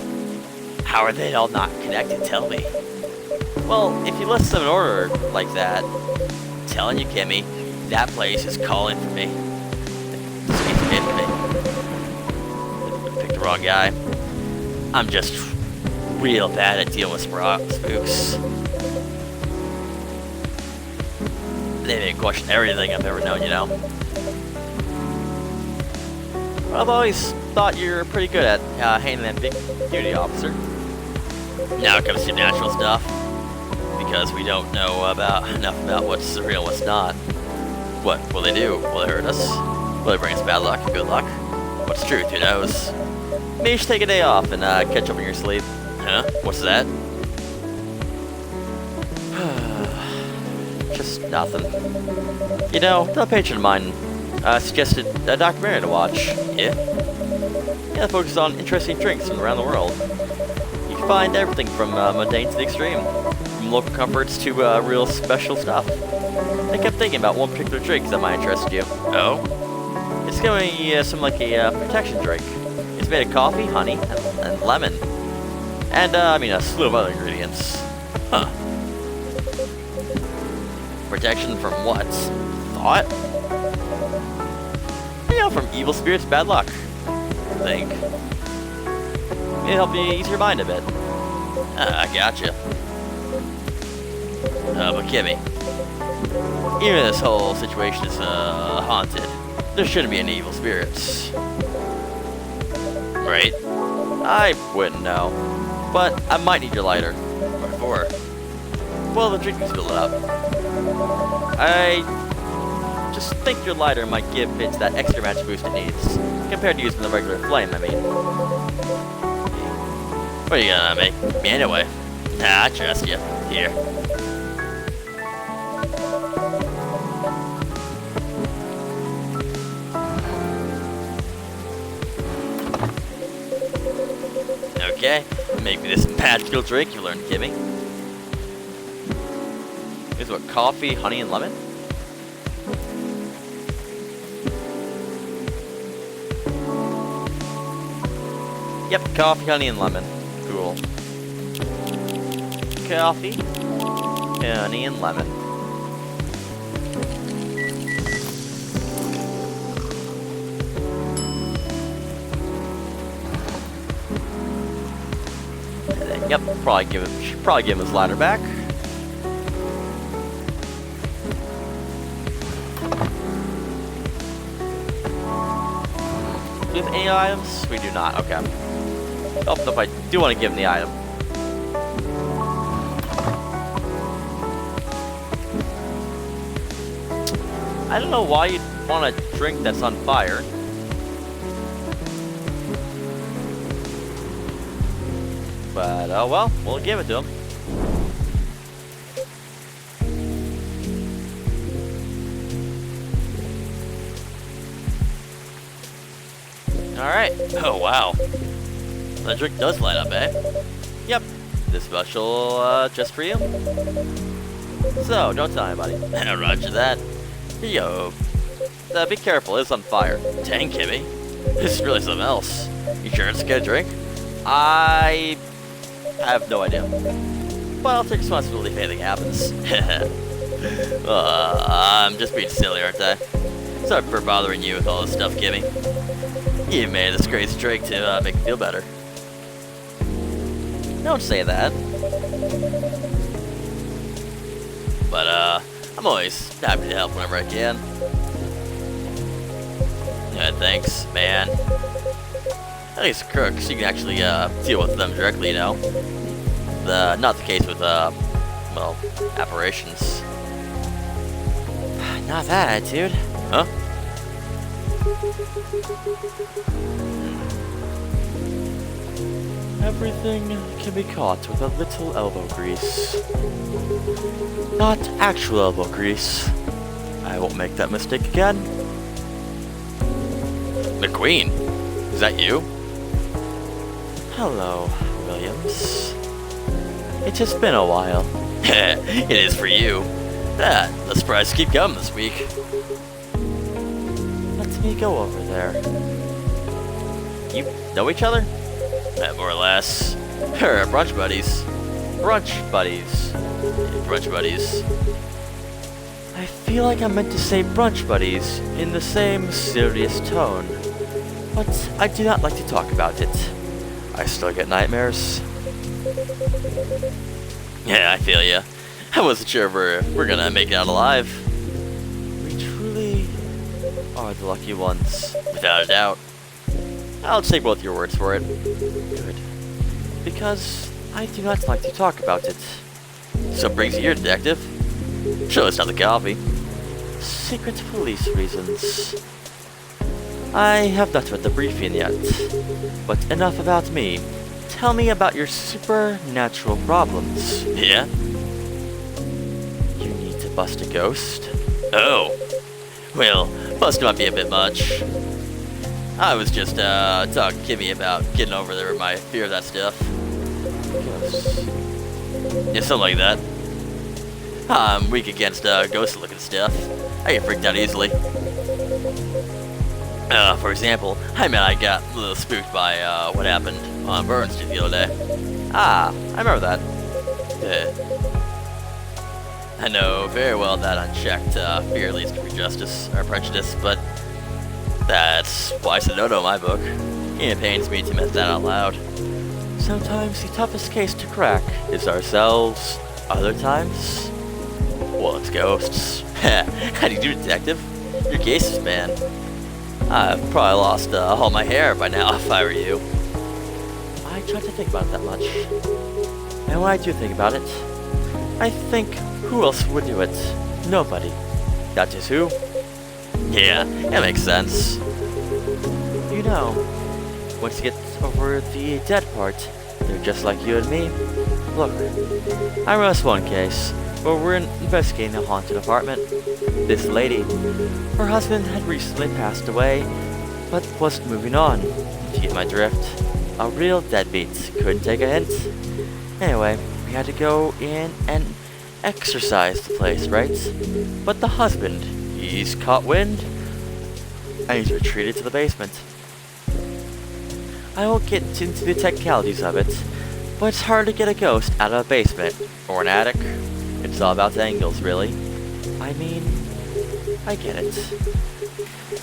How are they all not connected? Tell me. Well, if you list them in order like that, I'm telling you, Kimmy, that place is calling for me. It's hitting me. Picked the wrong guy. I'm just real bad at dealing with spooks. They make me question everything I've ever known, you know? I've always thought you're pretty good at handling that big duty officer. Now it comes to natural stuff, because we don't know enough about what's real and what's not. What will they do? Will they hurt us? Will they bring us bad luck and good luck? What's truth? Who knows? Maybe you should take a day off and catch up on your sleep. Huh? What's that? Just nothing. You know, the patron of mine suggested a documentary to watch. Yeah? Yeah, focused on interesting drinks from around the world. You can find everything from mundane to the extreme. From local comforts to real special stuff. I kept thinking about one particular drink that might interest you. Oh? It's going to be something like a protection drink. It's made of coffee, honey, and lemon. And, a slew of other ingredients. Huh. Protection from what? Thought? You know, from evil spirits, bad luck. I think. Maybe help you ease your mind a bit. I gotcha. But Kimmy, even if this whole situation is haunted, there shouldn't be any evil spirits. Right? I wouldn't know. But I might need your lighter. What for? Well, the drink is filled up. I just think your lighter might give it that extra magic boost it needs, compared to using the regular flame, I mean. What are you gonna make me anyway? Nah, I trust you. Here. Okay, make me this magical drink you learned, Kimmy. Here's what, coffee, honey, and lemon? Yep, coffee, honey, and lemon. Cool. Coffee, honey, and lemon. Yep, should probably give him his ladder back. Do we have any items? We do not. Okay. Oh, if I do want to give him the item. I don't know why you'd want a drink that's on fire. But, oh well, we'll give it to him. Alright. Oh, wow. The drink does light up, eh? Yep. This special, just for you. So, don't tell anybody. Roger that. Here you go. Be careful, it's on fire. Dang, Kimmy. This is really something else. You sure it's a good drink? I have no idea. But I'll take responsibility if anything happens. I'm just being silly, aren't I? Sorry for bothering you with all this stuff, Kimmy. You made this crazy drink to make me feel better. Don't say that. But, I'm always happy to help whenever I can. Thanks, man. At least crooks, you can actually deal with them directly, you know? Not the case with, well, apparitions. Not that attitude. Huh? Everything can be caught with a little elbow grease. Not actual elbow grease. I won't make that mistake again. McQueen, is that you? Hello, Williams. It has been a while. It is for you. The surprises keep coming this week. Let me go over there. You know each other? More or less. We're brunch buddies. Brunch buddies. Brunch buddies. I feel like I meant to say brunch buddies in the same serious tone, but I do not like to talk about it. I still get nightmares. Yeah, I feel ya. I wasn't sure if we're gonna make it out alive. We truly are the lucky ones. Without a doubt. I'll take both your words for it. Good. Because I do not like to talk about it. So it brings you here, detective. Show us not the coffee. Secret police reasons. I have not read the briefing yet, but enough about me. Tell me about your supernatural problems. Yeah? You need to bust a ghost? Oh. Well, bust might be a bit much. I was just talking to Kimmy about getting over there with my fear of that stuff. Ghosts. Yeah, something like that. I'm weak against ghost looking stuff. I get freaked out easily. For example, I got a little spooked by what happened on Burns Street the other day. Ah, I remember that. I know very well that unchecked fear leads to prejudice, but that's why I said no to my book. It pains me to admit that out loud. Sometimes the toughest case to crack is ourselves. Other times, well, it's ghosts. How do you do, detective? Your cases, man. I've probably lost all my hair by now if I were you. I try to think about it that much. And when I do think about it, I think, who else would do it? Nobody. That is who? Yeah, that makes sense. You know, once you get over the dead part, they're just like you and me. Look, I remember this one case where we're investigating a haunted apartment. This lady, her husband had recently passed away, but wasn't moving on. If you get my drift. A real deadbeat. Couldn't take a hint. Anyway, we had to go in and exorcise the place, right? But the husband, he's caught wind, and he's retreated to the basement. I won't get into the technicalities of it, but it's hard to get a ghost out of a basement, or an attic. It's all about the angles, really. I mean, I get it.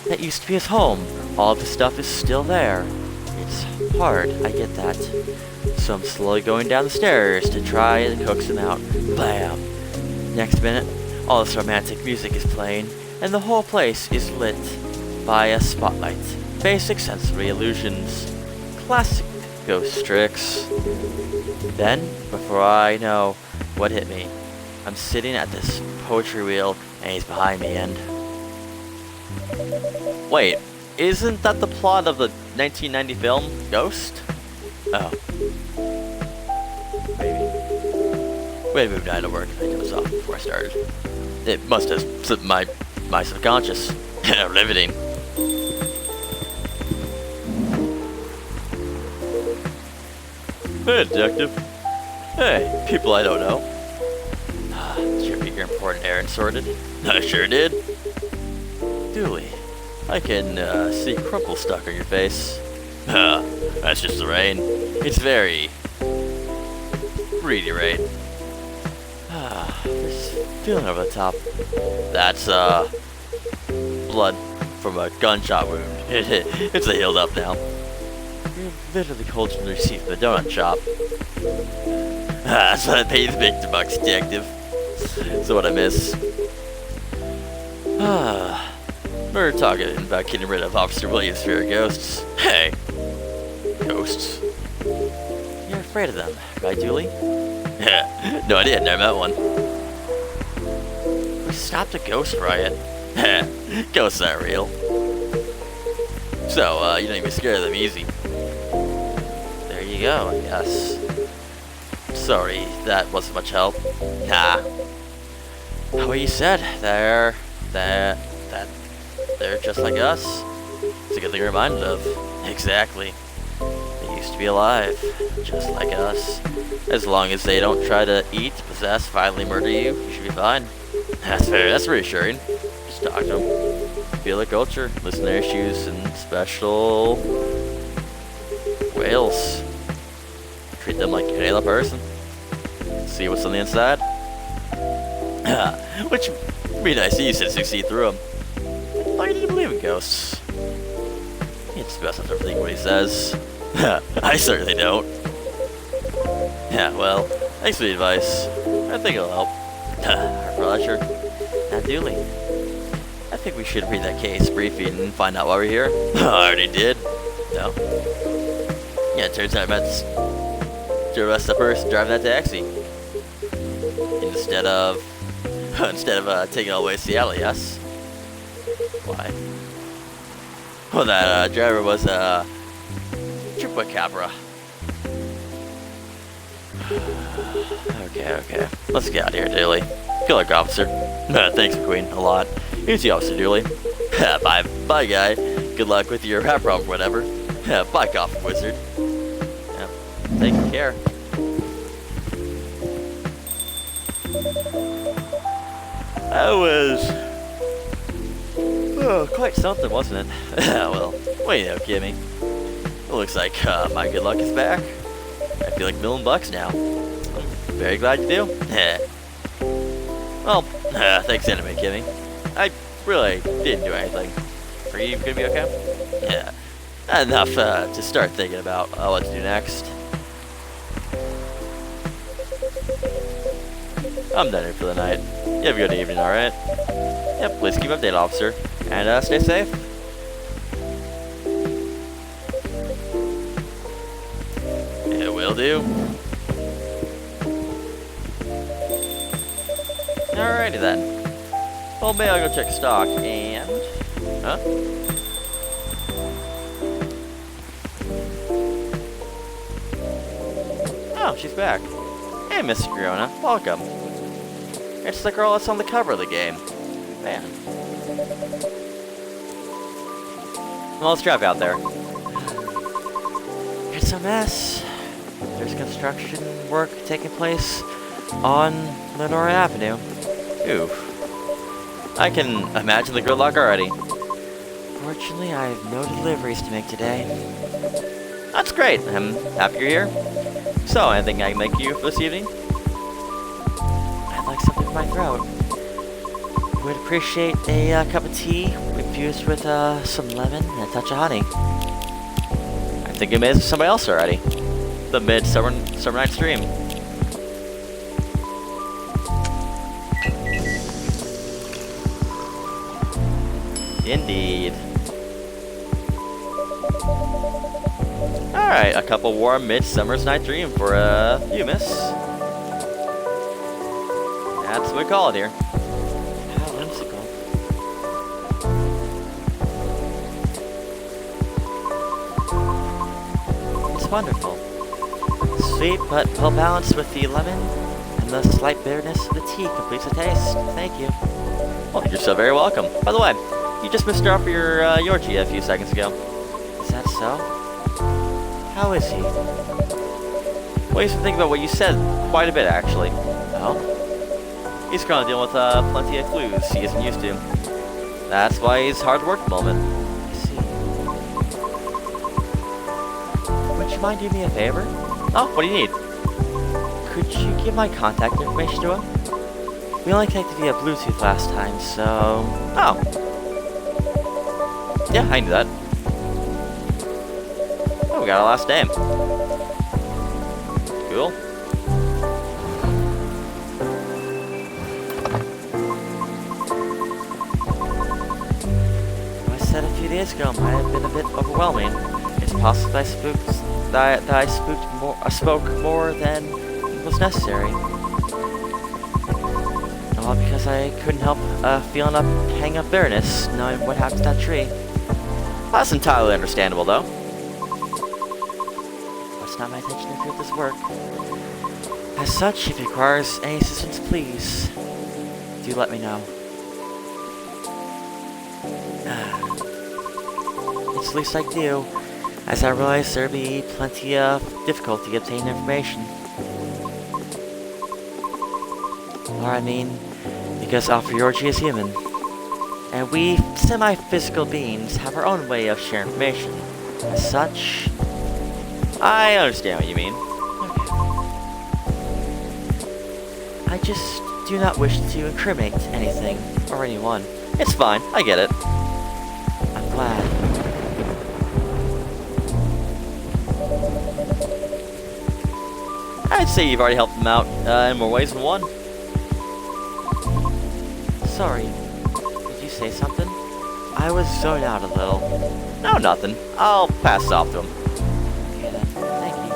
That used to be his home. All of the stuff is still there. It's hard, I get that. So I'm slowly going down the stairs to try and coax him out. Blam! Next minute, all this romantic music is playing, and the whole place is lit by a spotlight. Basic sensory illusions. Classic ghost tricks. Then, before I know what hit me, I'm sitting at this poetry wheel, and he's behind me, and... Wait, isn't that the plot of the 1990 film, Ghost? Oh. Maybe. Way to move down to work. I think it was off before I started. It must have slipped my subconscious. Riveting. Hey, detective. Hey, people I don't know. Did you get your important errand sorted? I sure did. Dooley. I can see crumple stuck on your face. That's just the rain. It's very reedy rain. There's feeling over the top. That's blood from a gunshot wound. It's a healed up now. You're literally cold from the receipt from the donut shop. That's what I pay the big bucks, detective. So what I miss? We're talking about getting rid of Officer Williams' fear of ghosts. Hey, ghosts. You're afraid of them, right, Dooley? No idea, never met one. We stopped a ghost riot. Ghosts aren't real. So, you don't even be scared of them easy. There you go, I guess. Sorry, that wasn't much help. Nah. What you said, they're just like us. It's a good thing you're reminded of. Exactly. They used to be alive, just like us. As long as they don't try to eat, possess, violently murder you, you should be fine. That's fair, that's reassuring. Just talk to them. Feel their culture, listen to their issues, and special whales. Treat them like any other person. See what's on the inside. Which would be nice, you said succeed through them. Why do you believe in ghosts? It's best not to think what he says. I certainly don't. Yeah, well, thanks for the advice. I think it'll help. Our pleasure. Now, Dooley, I think we should read that case briefing and find out why we're here. I already did. No? Yeah, it turns out I meant to arrest the person driving that taxi. Instead of taking all the way to Seattle, yes? Why? Well, that driver was a chupacabra. Okay. Let's get out of here, Dooley. Good luck, officer. Thanks, Queen, a lot. Here's the officer, Dooley. Bye, guy. Good luck with your rap problem, whatever. Bye, coffee wizard. Yeah, take care. That was quite something, wasn't it? Well, wait no, Kimmy. It looks like my good luck is back. I feel like $1,000,000 now. I'm very glad you do. Well, thanks anyway, Kimmy. I really didn't do anything. Are you gonna be okay? Yeah. Enough to start thinking about what to do next. I'm done here for the night. You have a good evening, alright? Yep, please keep updated, officer. And stay safe. It will do. Alrighty then. Well, maybe I'll go check stock and... Huh? Oh, she's back. Hey, Miss Fiona. Welcome. It's the girl that's on the cover of the game. Man. Well, let's drive out there. It's a mess. There's construction work taking place on Lenora Avenue. Oof. I can imagine the gridlock already. Fortunately, I have no deliveries to make today. That's great. I'm happy you're here. So, anything I can make you for this evening? I'd like something for my throat. Would appreciate a cup of tea infused with some lemon and a touch of honey. I think you made it for somebody else already. The Midsummer Night's Dream. Indeed. Alright, a cup of warm Midsummer's Night Dream for you, miss. That's what we call it here. How whimsical. It's wonderful. Sweet but well balanced with the lemon, and the slight bitterness of the tea completes the taste. Thank you. Well, you're so very welcome. By the way, you just missed her up for your orgy a few seconds ago. Is that so? How is he? Well, he's been thinking about what you said quite a bit, actually. Oh? He's currently dealing with plenty of clues he isn't used to. That's why he's hard to work at the moment. I see. Would you mind doing me a favor? Oh, what do you need? Could you give my contact information to him? We only connected via Bluetooth last time, so... Oh. Yeah, I can do that. Oh, we got our last name. Cool. days ago might have been a bit overwhelming. It's possible that I spoke more than was necessary. All because I couldn't help feeling a pang of bitterness knowing what happened to that tree. That's entirely understandable, though. But it's not my intention to interfere with this work. As such, if it requires any assistance, please do let me know. It's the least I can do, as I realize there'll be plenty of difficulty obtaining information. Or I mean, because Alpha is human, and we semi-physical beings have our own way of sharing information. As such, I understand what you mean. I just do not wish to incriminate anything or anyone. It's fine, I get it. I'm glad. I'd say you've already helped them out in more ways than one. Sorry, did you say something? I was zoned out a little. No, nothing. I'll pass it off to him. Okay then, thank you.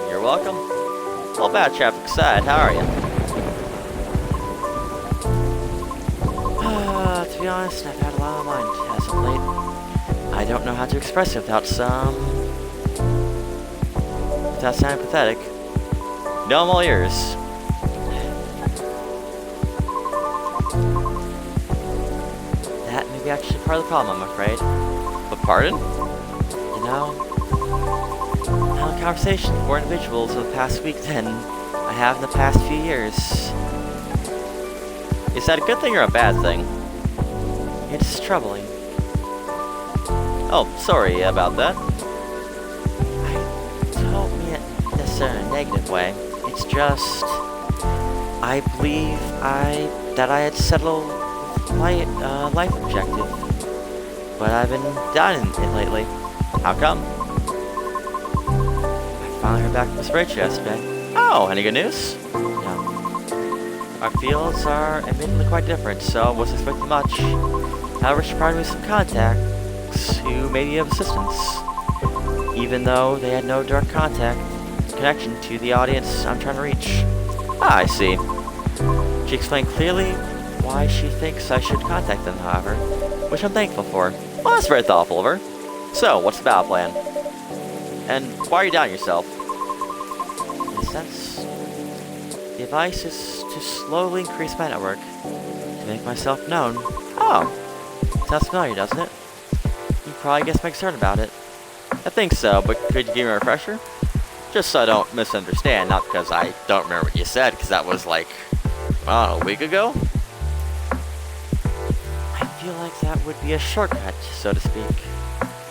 You're welcome. Well, bad traffic aside, how are you? To be honest, I've had a lot on my mind as of late. I don't know how to express it without sounding pathetic. No, I'm all ears. That may be actually part of the problem, I'm afraid. But pardon? You know, I had a conversation with more individuals over the past week than I have in the past few years. Is that a good thing or a bad thing? It's troubling. Oh, sorry about that. I don't mean it necessarily in a negative way. It's just, I believe that I had settled my life objective, but I've been down in it lately. How come? I finally heard back from Miss Rachel yesterday. Oh, any good news? No. Our fields are admittedly quite different, so I wasn't expecting much. However, she provided me some contacts who may be of assistance, even though they had no direct connection to the audience I'm trying to reach. Ah, I see. She explained clearly why she thinks I should contact them, however, which I'm thankful for. Well, that's very thoughtful of her. So, what's the battle plan? And why are you doubting yourself? In a sense, the advice is to slowly increase my network, to make myself known. Oh, Sounds familiar, doesn't it? You probably guessed my concern about it. I think so, but could you give me a refresher? Just so I don't misunderstand, not because I don't remember what you said, because that was like, a week ago? I feel like that would be a shortcut, so to speak.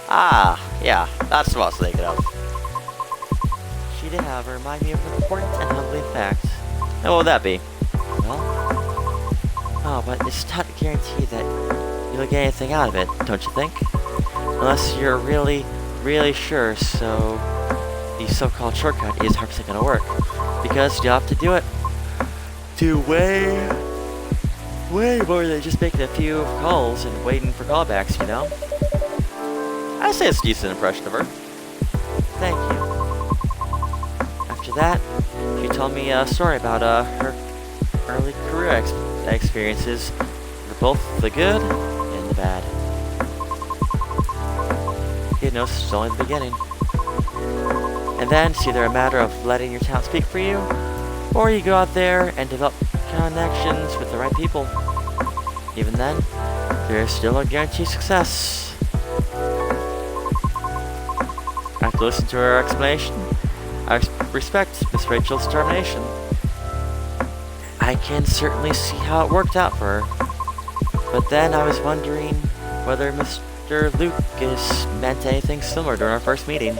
Ah, yeah, that's what I was thinking of. She did, however, remind me of an important and humbling fact. And what would that be? Well, but it's not a guarantee that you'll get anything out of it, don't you think? Unless you're really, really sure, so the so-called shortcut is 100% gonna work. Because you'll have to do it. Do way more than just making a few calls and waiting for callbacks, you know? I say it's a decent impression of her. Thank you. After that, she told me a story about her early career experiences, for both the good and the bad. You know, this is only the beginning. And then it's either a matter of letting your talent speak for you, or you go out there and develop connections with the right people. Even then, there's still no guaranteed success. After listening to her explanation, I respect Miss Rachel's determination. I can certainly see how it worked out for her. But then I was wondering whether Mr. Lucas meant anything similar during our first meeting.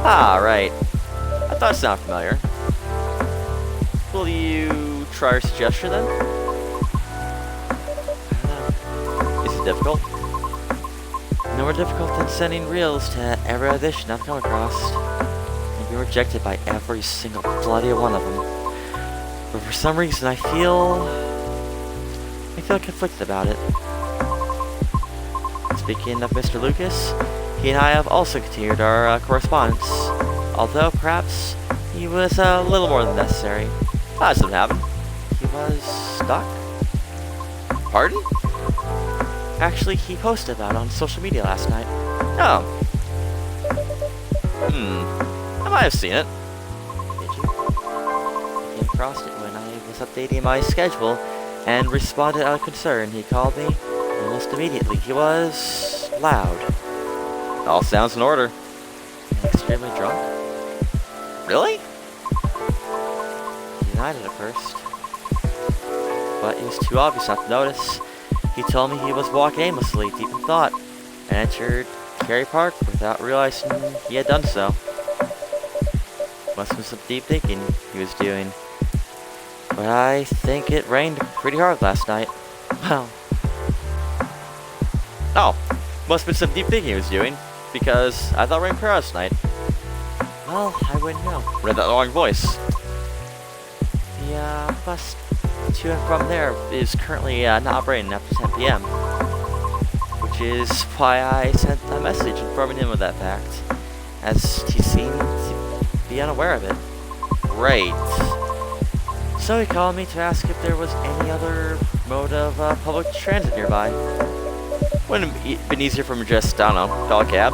Ah, right. I thought it sounded familiar. Will you try her suggestion then? I don't know. Is it difficult? No more difficult than sending reels to every audition I've come across. And being rejected by every single bloody one of them. But for some reason I feel conflicted about it. To Speaking of Mr. Lucas, he and I have also continued our correspondence, although perhaps he was a little more than necessary. That's what happened. He was stuck? Pardon? Actually, he posted about it on social media last night. Oh. I might have seen it. Did you? I came across it when I was updating my schedule and responded out of concern. He called me almost immediately. He was loud. All sounds in order. And extremely drunk. Really? He denied it at first, but it was too obvious not to notice. He told me he was walking aimlessly, deep in thought, and entered Cary Park without realizing he had done so. Must have been some deep thinking he was doing. But I think it rained pretty hard last night. Well, Oh, must have been some deep thinking he was doing, because I thought rain clear last night. well, I wouldn't know. Read that wrong voice. The bus to and from there is currently not operating after 10 p.m. Which is why I sent a message informing him of that fact, as he seemed to be unaware of it. Great. So he called me to ask if there was any other mode of public transit nearby. Wouldn't it have been easier for him to just, I don't know, call a cab?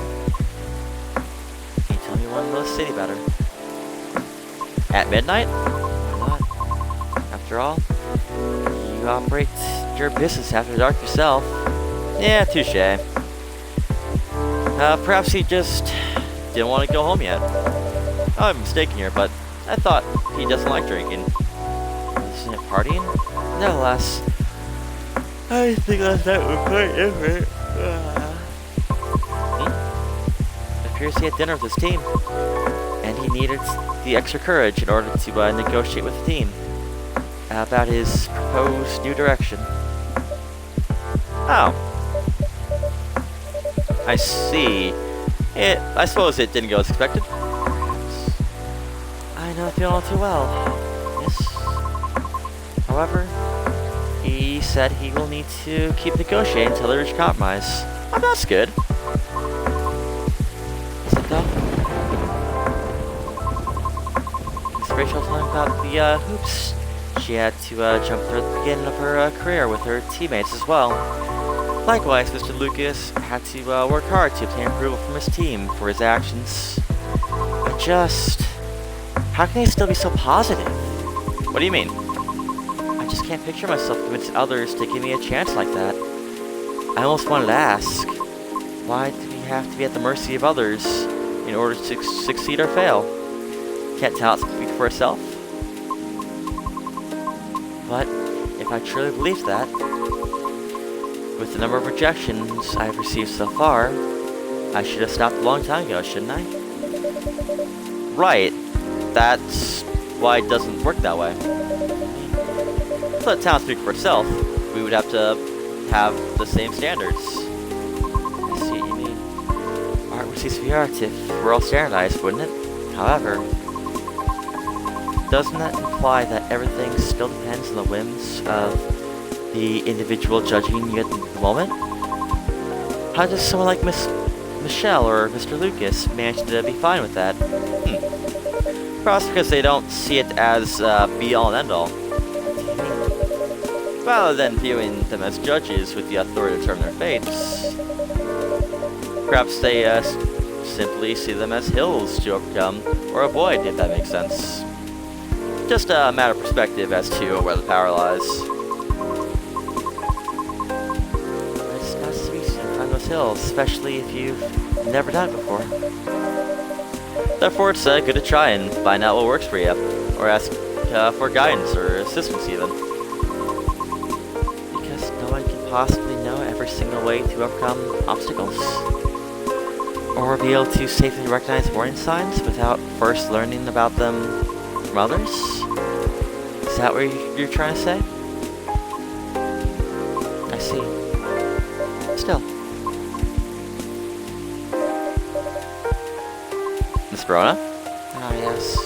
He told me one of those city better. At midnight? Why not? After all, you operate your business after dark yourself. Yeah, touche. Perhaps he just didn't want to go home yet. I'm mistaken here, but I thought he doesn't like drinking. Isn't it partying? No less. I think last night was quite different. It appears he had dinner with his team, and he needed the extra courage in order to negotiate with the team about his proposed new direction. Oh. I see. I suppose it didn't go as expected. I know I feel all too well. Yes. However, he said he will need to keep negotiating until they reach compromise. Oh, that's good. Is it though? Miss Rachel told me about the hoops she had to jump through at the beginning of her career with her teammates as well. Likewise, Mr. Lucas had to work hard to obtain approval from his team for his actions. But just... how can he still be so positive? What do you mean? I just can't picture myself convincing others to give me a chance like that. I almost wanted to ask, why do we have to be at the mercy of others in order to succeed or fail? Can't talent speak for itself? But if I truly believed that, with the number of rejections I've received so far, I should have stopped a long time ago, shouldn't I? Right. That's why it doesn't work that way. To let talent speak for itself, we would have to have the same standards. I see what you mean. Art would cease to be art if we're all standardized, wouldn't it? However, doesn't that imply that everything still depends on the whims of the individual judging you at the moment? How does someone like Miss Michelle or Mr. Lucas manage to be fine with that? Perhaps because they don't see it as be-all and end-all. Rather than viewing them as judges with the authority to determine their fates, perhaps they simply see them as hills to overcome or avoid, if that makes sense. Just a matter of perspective as to where the power lies. It's not so easy to climb those hills, especially if you've never done it before. Therefore, it's good to try and find out what works for you, or ask for guidance or assistance even. Because no one can possibly know every single way to overcome obstacles. Or be able to safely recognize warning signs without first learning about them from others? Is that what you're trying to say? I see. Still. Miss Verona? Ah, yes.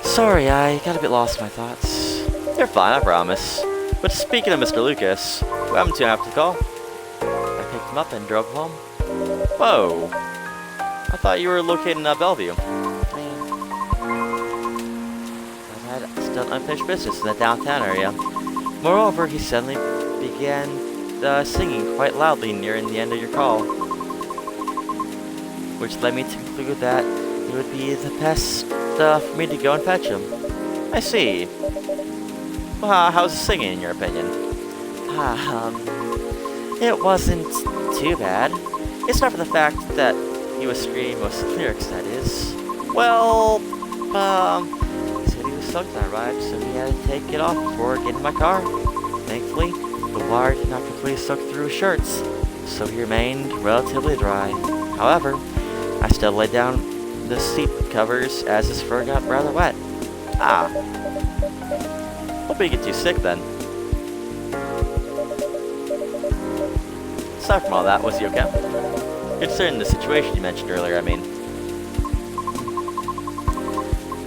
Sorry, I got a bit lost in my thoughts. You're fine, I promise. But speaking of Mr. Lucas, what happened to him after the call? I picked him up and drove home. Whoa! I thought you were located in Bellevue. I had still unfinished business in the downtown area. Moreover, he suddenly began singing quite loudly nearing the end of your call, which led me to conclude that it would be the best for me to go and fetch him. I see. Well, how's the singing in your opinion? It wasn't too bad. It's not for the fact that he was screaming most of the lyrics, that is. Well, he said he was soaked when I arrived, so he had to take it off before getting in my car. Thankfully, the water did not completely soak through his shirts, so he remained relatively dry. However, I still laid down the seat covers as his fur got rather wet. Hope you get too sick then. Aside from all that, was he okay? Considering the situation you mentioned earlier, I mean.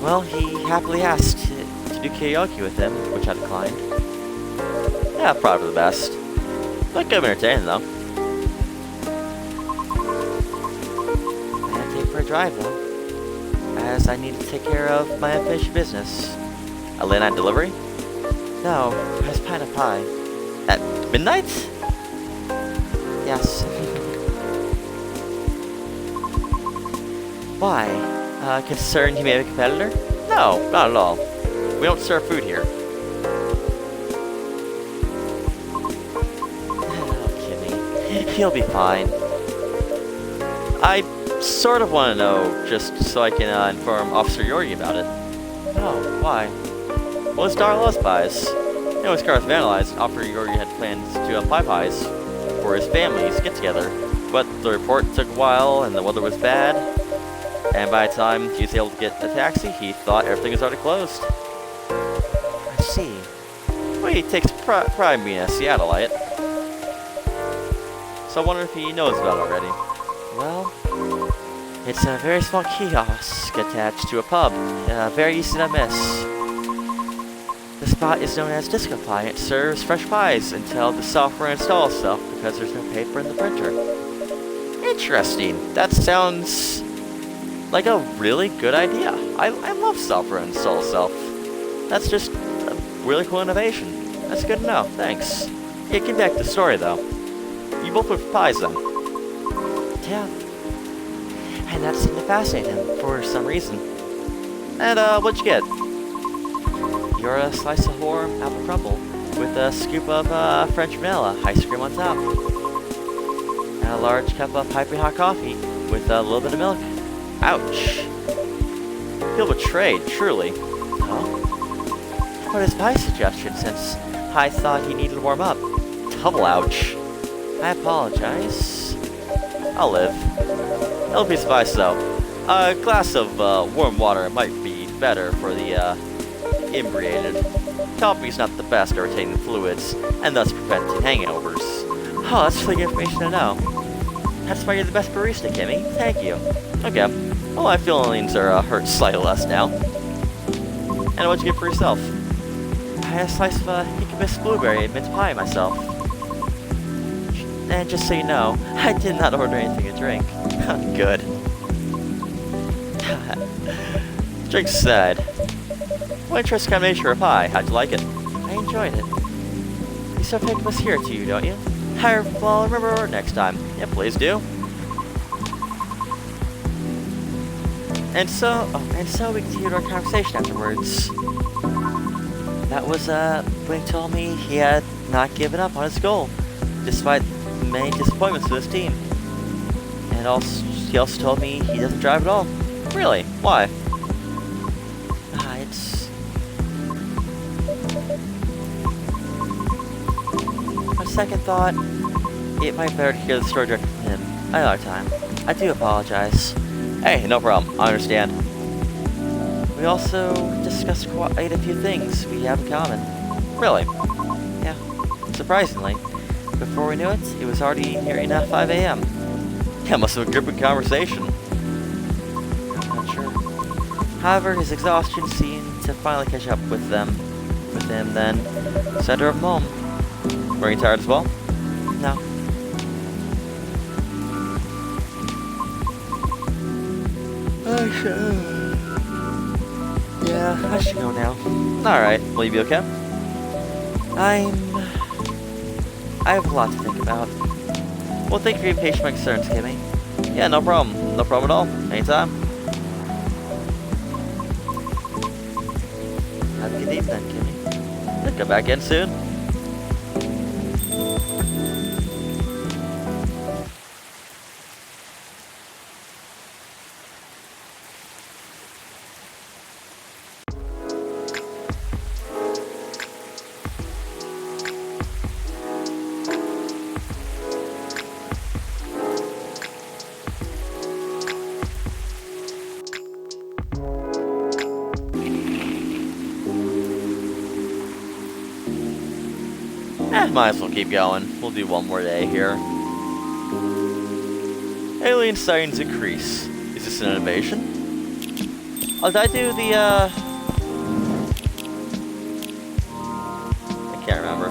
Well, he happily asked to do karaoke with him, which I declined. Yeah, probably for the best. Look good entertaining though. I had to take for a drive though, as I needed to take care of my unfinished business. A late night delivery? No, I was pint of pie. At midnight? Yes. Why? Concerned you may have a competitor? No, not at all. We don't serve food here. Oh, Kimmy. He'll be fine. I sort of want to know, just so I can inform Officer Yorgi about it. Oh, why? Well, his daughter loves pies. You know, his car was vandalized, and Officer Yorgi had plans to do pie pies for his family's get-together. But the report took a while, and the weather was bad. And by the time he was able to get a taxi, he thought everything was already closed. I see. Well, he takes pride in being a Seattleite. So I wonder if he knows about it already. Well, it's a very small kiosk attached to a pub. Very easy to miss. The spot is known as Disco Pie, and it serves fresh pies until the software installs itself because there's no paper in the printer. Interesting. That sounds like a really good idea. I love software install itself. That's just a really cool innovation. That's good to know. Thanks. Yeah, get back to the story though. You both went for pies then. Yeah. And that seemed to fascinate him for some reason. And what'd you get? You're a slice of warm apple crumble with a scoop of French vanilla ice cream on top. And a large cup of piping hot coffee with a little bit of milk. Ouch. Feel betrayed, truly. Oh? What is my suggestion since I thought he needed to warm up? Double ouch. I apologize. I'll live. Little piece of advice though. A glass of warm water might be better for the inebriated. Coffee's not the best at retaining fluids, and thus preventing hangovers. Oh, that's really good information to know. That's why you're the best barista, Kimmy. Thank you. Okay. Well, my feelings are hurt slightly less now. And what'd you get for yourself? I had a slice of Hibiscus blueberry mince pie myself. And just so you know, I did not order anything to drink. Good. Drink said. What interesting combination for a pie? How'd you like it? I enjoyed it. You serve Hibiscus here too, don't you? Well, remember to order next time. Yeah, please do. And so we continued our conversation afterwards. That was when he told me he had not given up on his goal, despite many disappointments with his team. And he also told me he doesn't drive at all. Really? Why? It's... On second thought, it might be better to hear the story directly from him another time. I do apologize. Hey, no problem. I understand. We also discussed quite a few things we have in common. Really? Yeah. Surprisingly, before we knew it, it was already nearing 5 a.m. Yeah, must have been a gripping conversation. I'm not sure. However, his exhaustion seemed to finally catch up with him then, so I drove him home. Were you tired as well? No. I should go now. Alright, will you be okay? I have a lot to think about. Well, thank you for being patient with my concerns, Kimmy. Yeah, no problem. No problem at all. Anytime. Have a good evening, Kimmy. Come back in soon. Might as well keep going. We'll do one more day here. Alien sightings increase. Is this an innovation? Oh, did I do the, I can't remember.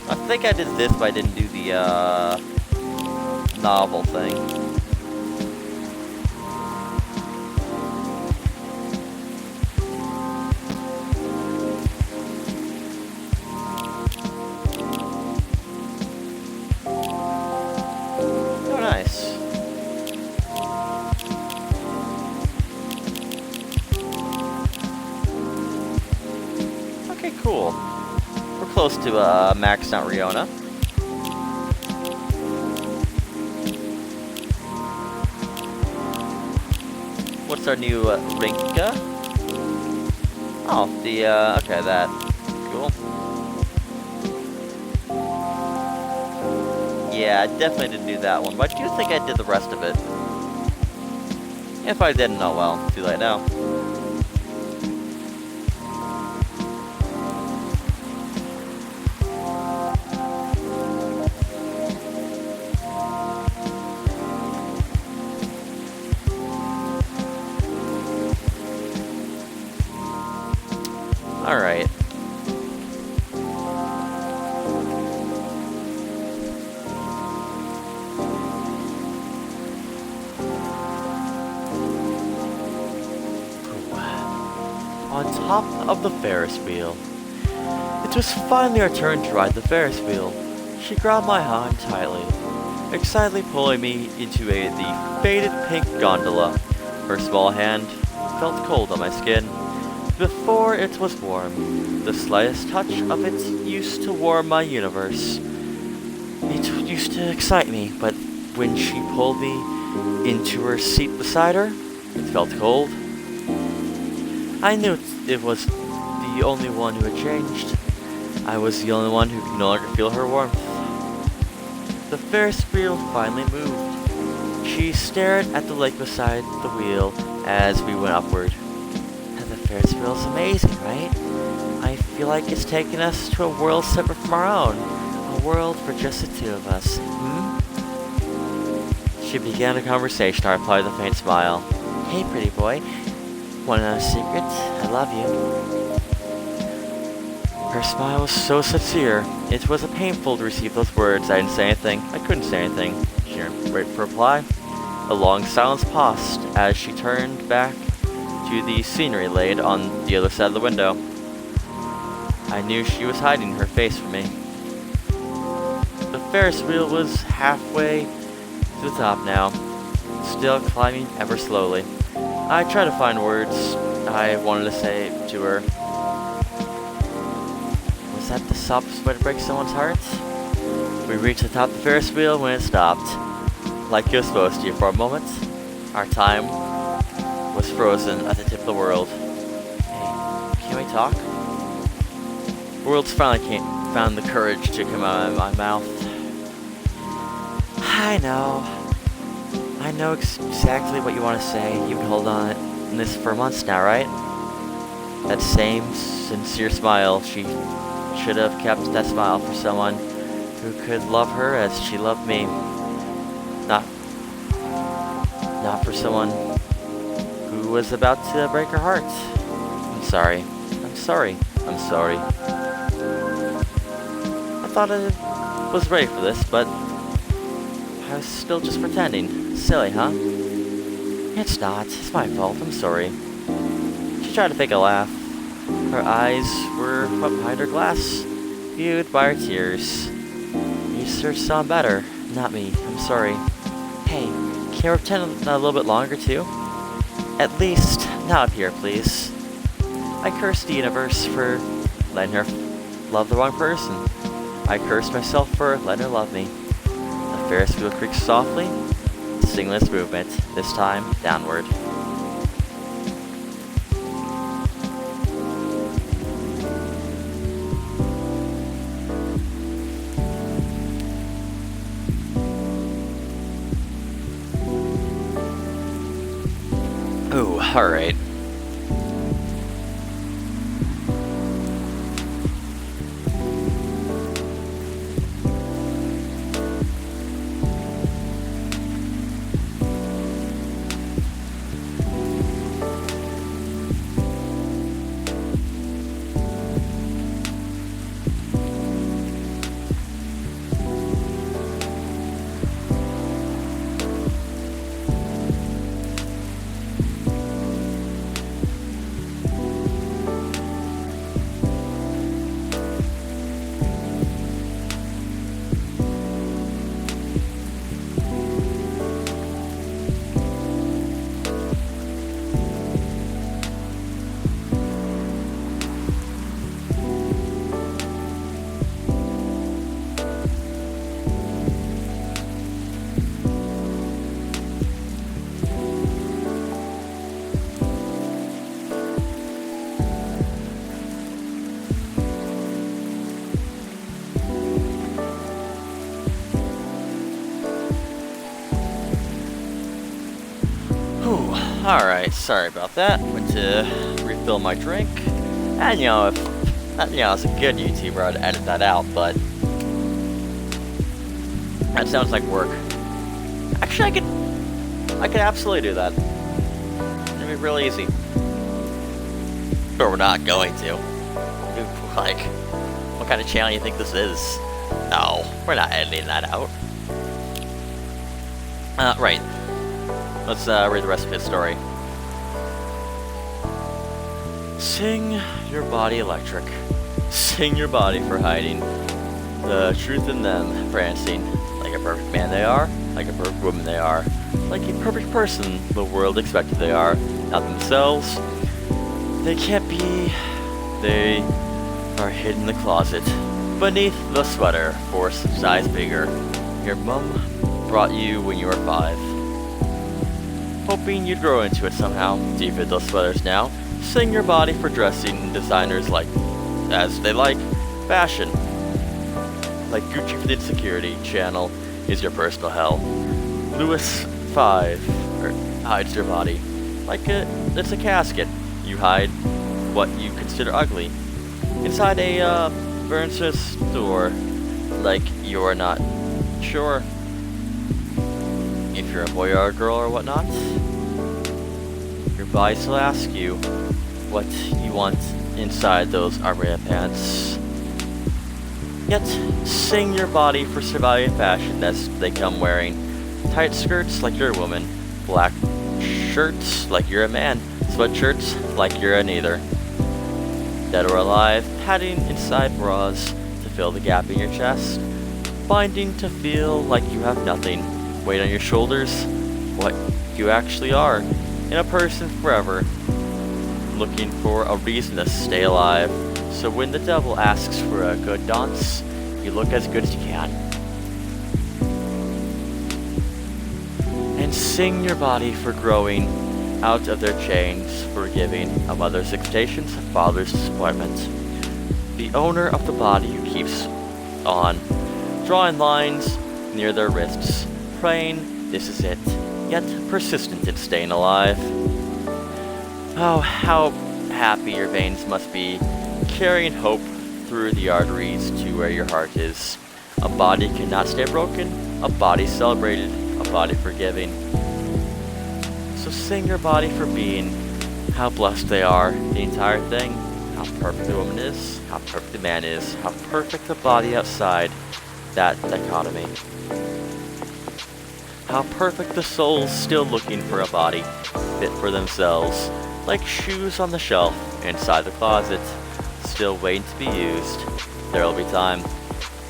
I think I did this, but I didn't do the, novel thing. Cool. We're close to maxed out Riona. What's our new Rinka? Oh, the okay, that. Cool. Yeah, I definitely didn't do that one, but I do think I did the rest of it. If I didn't, oh well. Too late now. Alright. On top of the Ferris wheel. It was finally our turn to ride the Ferris wheel. She grabbed my hand tightly, excitedly pulling me into the faded pink gondola. Her small hand felt cold on my skin. Before it was warm, the slightest touch of it used to warm my universe. It used to excite me, but when she pulled me into her seat beside her, it felt cold. I knew it was the only one who had changed. I was the only one who could no longer feel her warmth. The Ferris wheel finally moved. She stared at the lake beside the wheel as we went upward. The Ferris wheel is amazing, right? I feel like it's taking us to a world separate from our own. A world for just the two of us. She began a conversation. I replied with a faint smile. Hey, pretty boy. Want to know a secret? I love you. Her smile was so sincere. It was painful to receive those words. I didn't say anything. I couldn't say anything. She didn't wait for a reply. A long silence passed as she turned back to the scenery laid on the other side of the window. I knew she was hiding her face from me. The Ferris wheel was halfway to the top now, still climbing ever slowly. I tried to find words I wanted to say to her. Was that the softest way to break someone's heart? We reached the top of the Ferris wheel when it stopped. Like it was supposed to for a moment. Our time was frozen at the tip of the world. Hey, can we talk? Worlds finally found the courage to come out of my mouth. I know exactly what you want to say. You've been holding on to this for months now, right? That same sincere smile. She should have kept that smile for someone who could love her as she loved me. Not for someone who was about to break her heart. I'm sorry. I thought I was ready for this, but I was still just pretending. Silly, huh? It's not. It's my fault. I'm sorry. She tried to fake a laugh. Her eyes were wet behind her glass, viewed by her tears. You sure saw better. Not me. I'm sorry. Hey, can you pretend a little bit longer, too? At least, not up here, please. I cursed the universe for letting her love the wrong person. I cursed myself for letting her love me. The Ferris wheel creaks softly, singless movement, this time downward. Ooh, alright. Alright, sorry about that. Went to refill my drink. And if it's a good YouTuber, I'd edit that out, but that sounds like work. Actually, I could absolutely do that. It'd be real easy. But we're not going to. Like, what kind of channel do you think this is? No, we're not editing that out. Right. Let's read the rest of his story. Sing your body electric. Sing your body for hiding. The truth in them prancing. Like a perfect man they are. Like a perfect woman they are. Like a perfect person the world expected they are. Not themselves. They can't be. They are hidden in the closet. Beneath the sweater, 4 size bigger. Your mom brought you when you were 5. Hoping you'd grow into it somehow. Deep in those sweaters now. Sing your body for dressing designers like, as they like, fashion. Like Gucci for the Insecurity channel is your personal hell. Lewis 5 hides your body. Like it's a casket. You hide what you consider ugly. Inside a furniture store. Like you're not sure if you're a boy or a girl or whatnot. Your body still asks you what you want inside those armor pants. Yet, sing your body for surviving fashion as they come wearing. Tight skirts like you're a woman. Black shirts like you're a man. Sweatshirts like you're a neither. Dead or alive, padding inside bras to fill the gap in your chest. Binding to feel like you have nothing. Weight on your shoulders, what you actually are, in a person forever, looking for a reason to stay alive. So when the devil asks for a good dance, you look as good as you can. And sing your body for growing out of their chains, forgiving a mother's expectations, a father's disappointment. The owner of the body who keeps on drawing lines near their wrists, praying this is it, yet persistent in staying alive. Oh, how happy your veins must be, carrying hope through the arteries to where your heart is. A body cannot stay broken, a body celebrated, a body forgiving. So sing your body for being, how blessed they are, the entire thing, how perfect the woman is, how perfect the man is, how perfect the body outside, that dichotomy. How perfect the soul's still looking for a body fit for themselves, like shoes on the shelf inside the closet, still waiting to be used. There'll be time.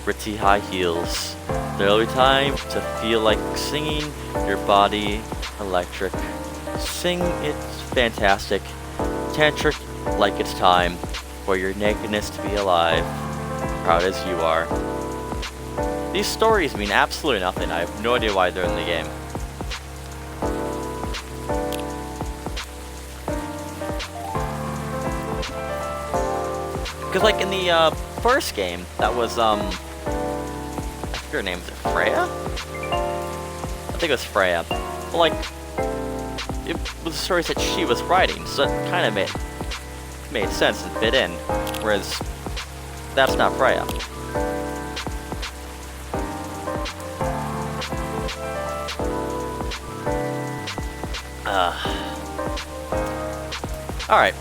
Pretty high heels. There'll be time to feel like singing your body electric. Sing it's fantastic. Tantric like it's time for your nakedness to be alive. Proud as you are. These stories mean absolutely nothing. I have no idea why they're in the game. Because like in the first game, that was I forget her name, is it Freya? I think it was Freya. Well, like it was stories that she was writing, so it kind of made sense and fit in. Whereas that's not Freya. Alright.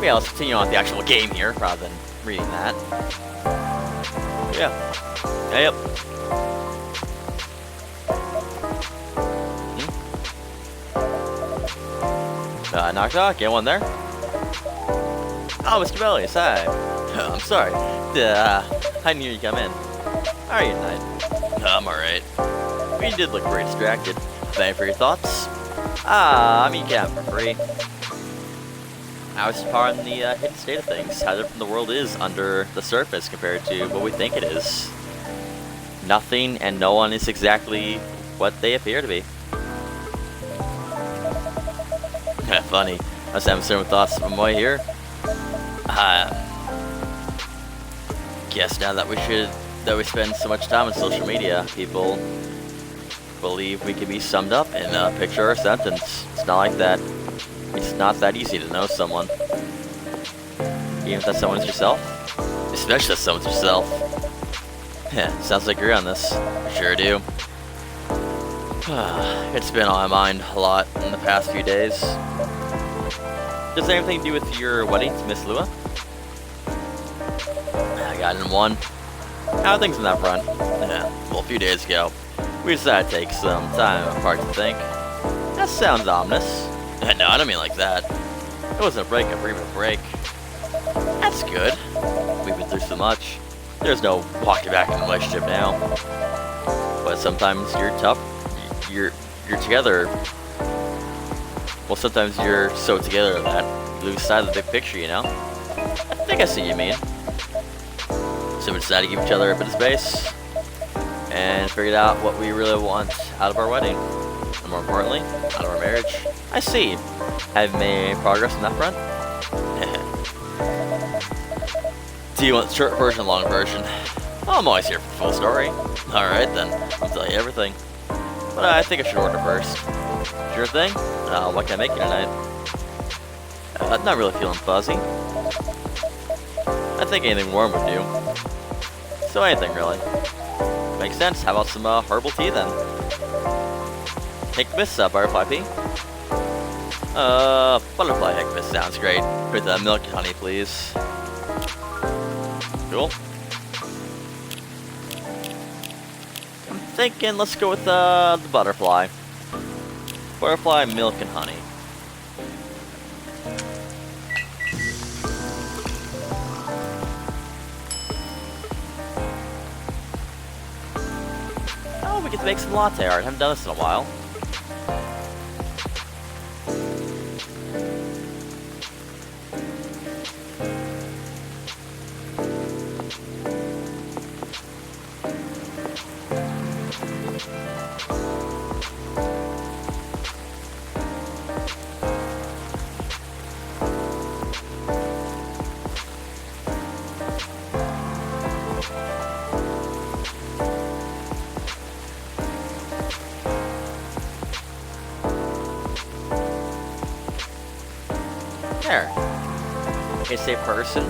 Yeah, let's continue on with the actual game here, rather than reading that. Yeah. Yep. Knock knock, anyone there? Oh, Mr. Bellies, hi. I'm sorry. I knew you'd come in. How are you tonight? I'm alright. You did look very distracted. Thank you for your thoughts. I mean, yeah, for free. I was on the hidden state of things, how different the world is under the surface compared to what we think it is. Nothing and no one is exactly what they appear to be. Funny. I was having certain thoughts on my way here. Guess now that we spend so much time on social media, people believe we can be summed up in a picture or a sentence. It's not like that. It's not that easy to know someone. Even if that someone's yourself. Especially if someone's yourself. Yeah, sounds like you're on this. Sure do. It's been on my mind a lot in the past few days. Does it have anything to do with your wedding to Miss Lua? I got in one. How are things on that front? Yeah, well, a few days ago, we decided to take some time apart to think. That sounds ominous. No, I don't mean like that. It wasn't a breakup or even a break. That's good. We've been through so much. There's no walking back in a relationship now. But sometimes you're tough. You're together. Well, sometimes you're so together that you lose sight of the big picture, you know? I think I see what you mean. So we decided to give each other a bit of space and figured out what we really want out of our wedding. And more importantly, out of our marriage. I see. Have made any progress on that front? Do you want the short version or long version? Well, I'm always here for the full story. Alright then, I'll tell you everything. But I think I should order first. Sure thing. What can I make you tonight? Not really feeling fuzzy. I think anything warm would do. So anything really. Makes sense. How about some herbal tea then? Hibiscus butterfly tea. Butterfly hibiscus sounds great. With milk and honey, please. Cool. I'm thinking let's go with the butterfly. Butterfly, milk, and honey. Oh, we get to make some latte art. I haven't done this in a while. There. It's a person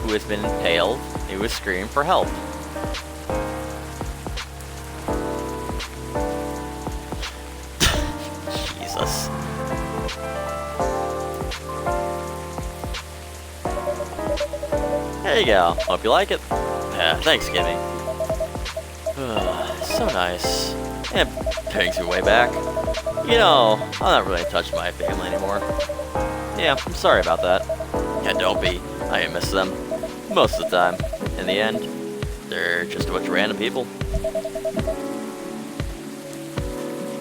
who has been impaled who is screaming for help. Jesus. There you go. Hope you like it. Yeah, thanks, Kimmy. So nice. Yeah, brings me way back. You know, I'm not really in touch with my family anymore. Yeah, I'm sorry about that. Yeah, don't be. I miss them. Most of the time. In the end, they're just a bunch of random people.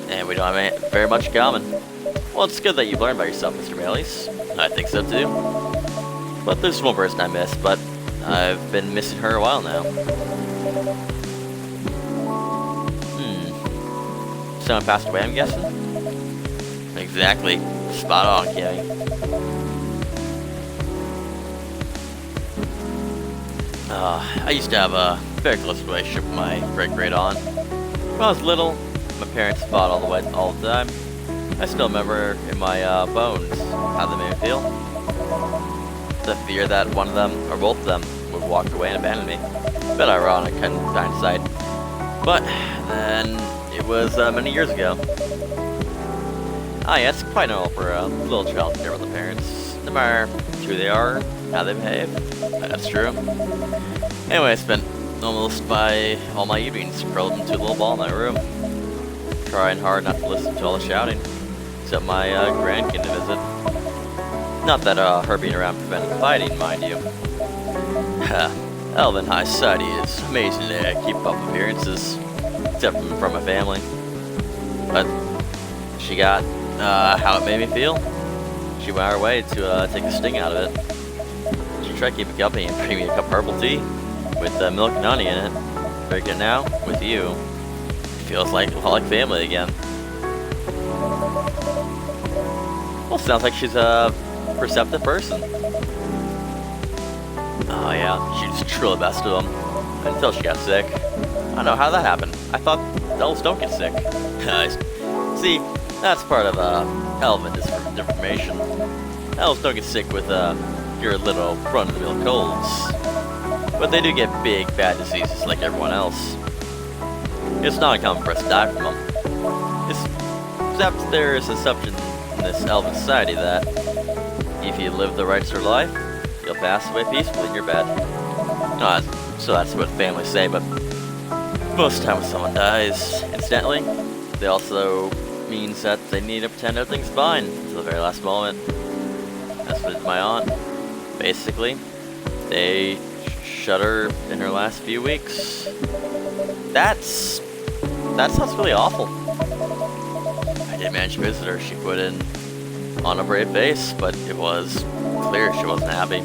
And we don't have very much in common. Well, it's good that you've learned about yourself, Mr. Baileys. I think so too. But there's one person I miss, but I've been missing her a while now. Someone passed away, I'm guessing? Exactly. Spot on, Kimmy. I used to have a very close relationship with my great-great aunt. When I was little, my parents fought all the time. I still remember in my bones how they made me feel. The fear that one of them, or both of them, would walk away and abandon me. A bit ironic in hindsight. But then it was many years ago. Ah, yeah, it's quite normal for a little child to care about the parents, no matter who they are, how they behave. That's true. Anyway, I spent almost all my evenings curled into a little ball in my room, trying hard not to listen to all the shouting, except my grandkid to visit. Not that her being around prevented fighting, mind you. Elven High Society is amazing to keep up appearances, except from my family. But she got how it made me feel. She went her way to take the sting out of it. She tried to keep me company and bring me a cup of herbal tea with milk and honey in it. Drink it now with you. It feels like a lot like family again. Well, sounds like she's a perceptive person. Oh yeah, she's truly best of them. Until she got sick. I don't know how that happened. I thought elves don't get sick. See, that's part of elven information. Elves don't get sick with your little run-of-the-mill colds. But they do get big, bad diseases like everyone else. It's not uncommon for us to die from them. Except there is an assumption in this elven society that if you live the right sort of life, you'll pass away peacefully in your bed. No, so that's what families say, but most of the time when someone dies instantly, they also means that they need to pretend everything's fine until the very last moment. That's what it did my aunt. Basically, they shut her in her last few weeks. That sounds really awful. I did manage to visit her. She put in on a brave face, but it was clear she wasn't happy.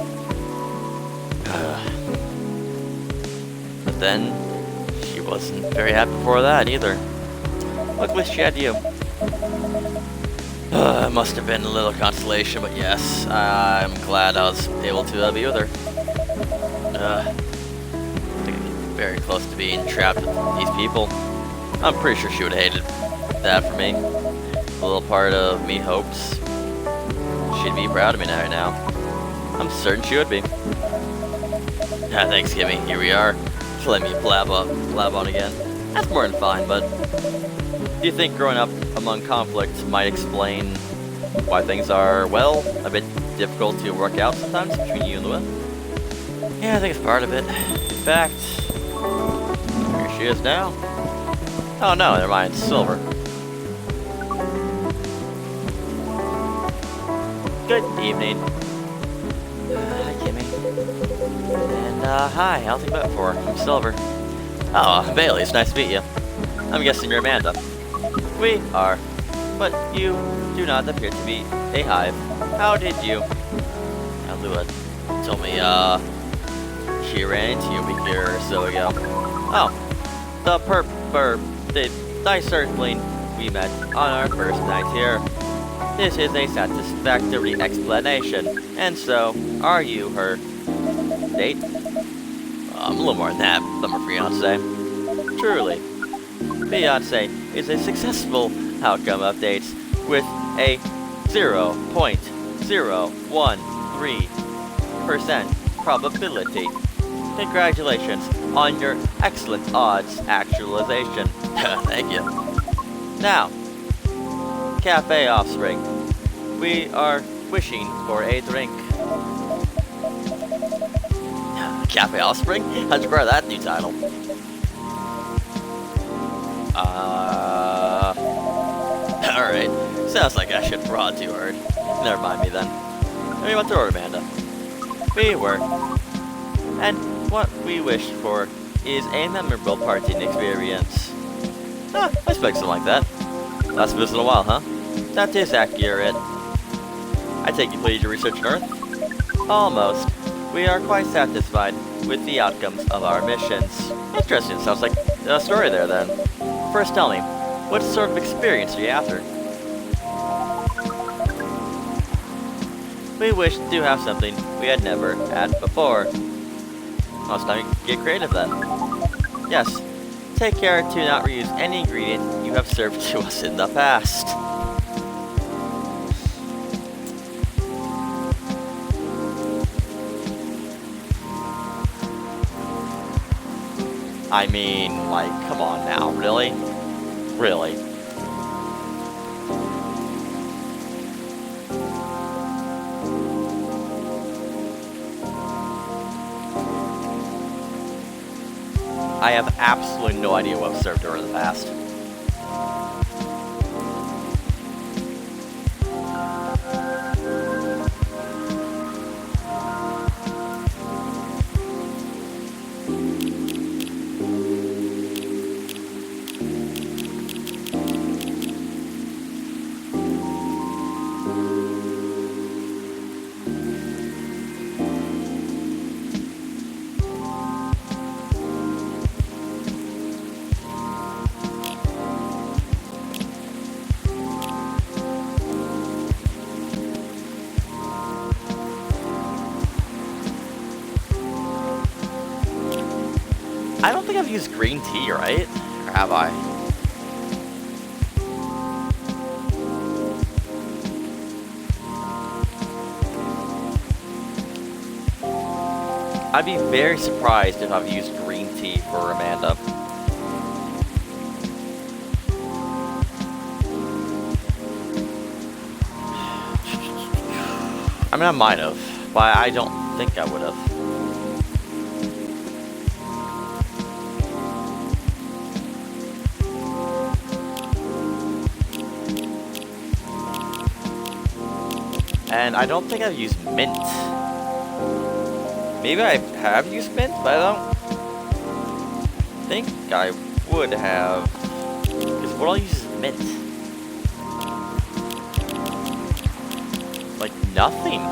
But then, she wasn't very happy before that either. Luckily she had you. It must have been a little consolation, but yes, I'm glad I was able to be with her. I think I'd be very close to being trapped with these people. I'm pretty sure she would have hated that for me. A little part of me hopes she'd be proud of me right now. I'm certain she would be. Thanks, Kimmy. Here we are. Let me blab on again. That's more than fine, but do you think growing up among conflict might explain why things are, well, a bit difficult to work out sometimes between you and Lua? Yeah, I think it's part of it. In fact, here she is now. Oh no, never mind, it's Silver. Good evening. Hi, Kimmy. And, hi, how's it going for? I'm Silver. Oh, Bailey, it's nice to meet you. I'm guessing you're Amanda. We are, but you do not appear to be a hive. How did you? Lua told me, she ran into you a week or so ago. Oh, I certainly we met on our first night here. This is a satisfactory explanation. And so, are you her date? I'm a little more than that. I'm her fiance. Truly. Fiance is a successful outcome of dates with a 0.013% probability. Congratulations on your excellent odds actualization. Thank you. Now, Cafe Offspring, we are wishing for a drink. Cafe Offspring? How'd you acquire that new title? Alright, sounds like I should prod too hard. Never mind me then. What about the road, Amanda? We were. And what we wished for is a memorable partying experience. Ah, I expect something like that. Last visit in a while, huh? That is accurate. I take you please your research on Earth? Almost. We are quite satisfied with the outcomes of our missions. Interesting, sounds like a story there then. First tell me, What sort of experience are you after? we wish to have something we had never had before. Oh, it's time to get creative then. Yes, take care to not reuse any ingredient you have served to us in the past. I mean, like, come on now, really? Really? I have absolutely no idea what I've served her in the past. I don't think I've used green tea, right? Or have I? I'd be very surprised if I've used green tea for Amanda. I mean, I might have, but I don't think I would have. And I don't think I've used mint. Maybe I have used mint, but I don't think I would have. Because what I'll use is mint. Like nothing.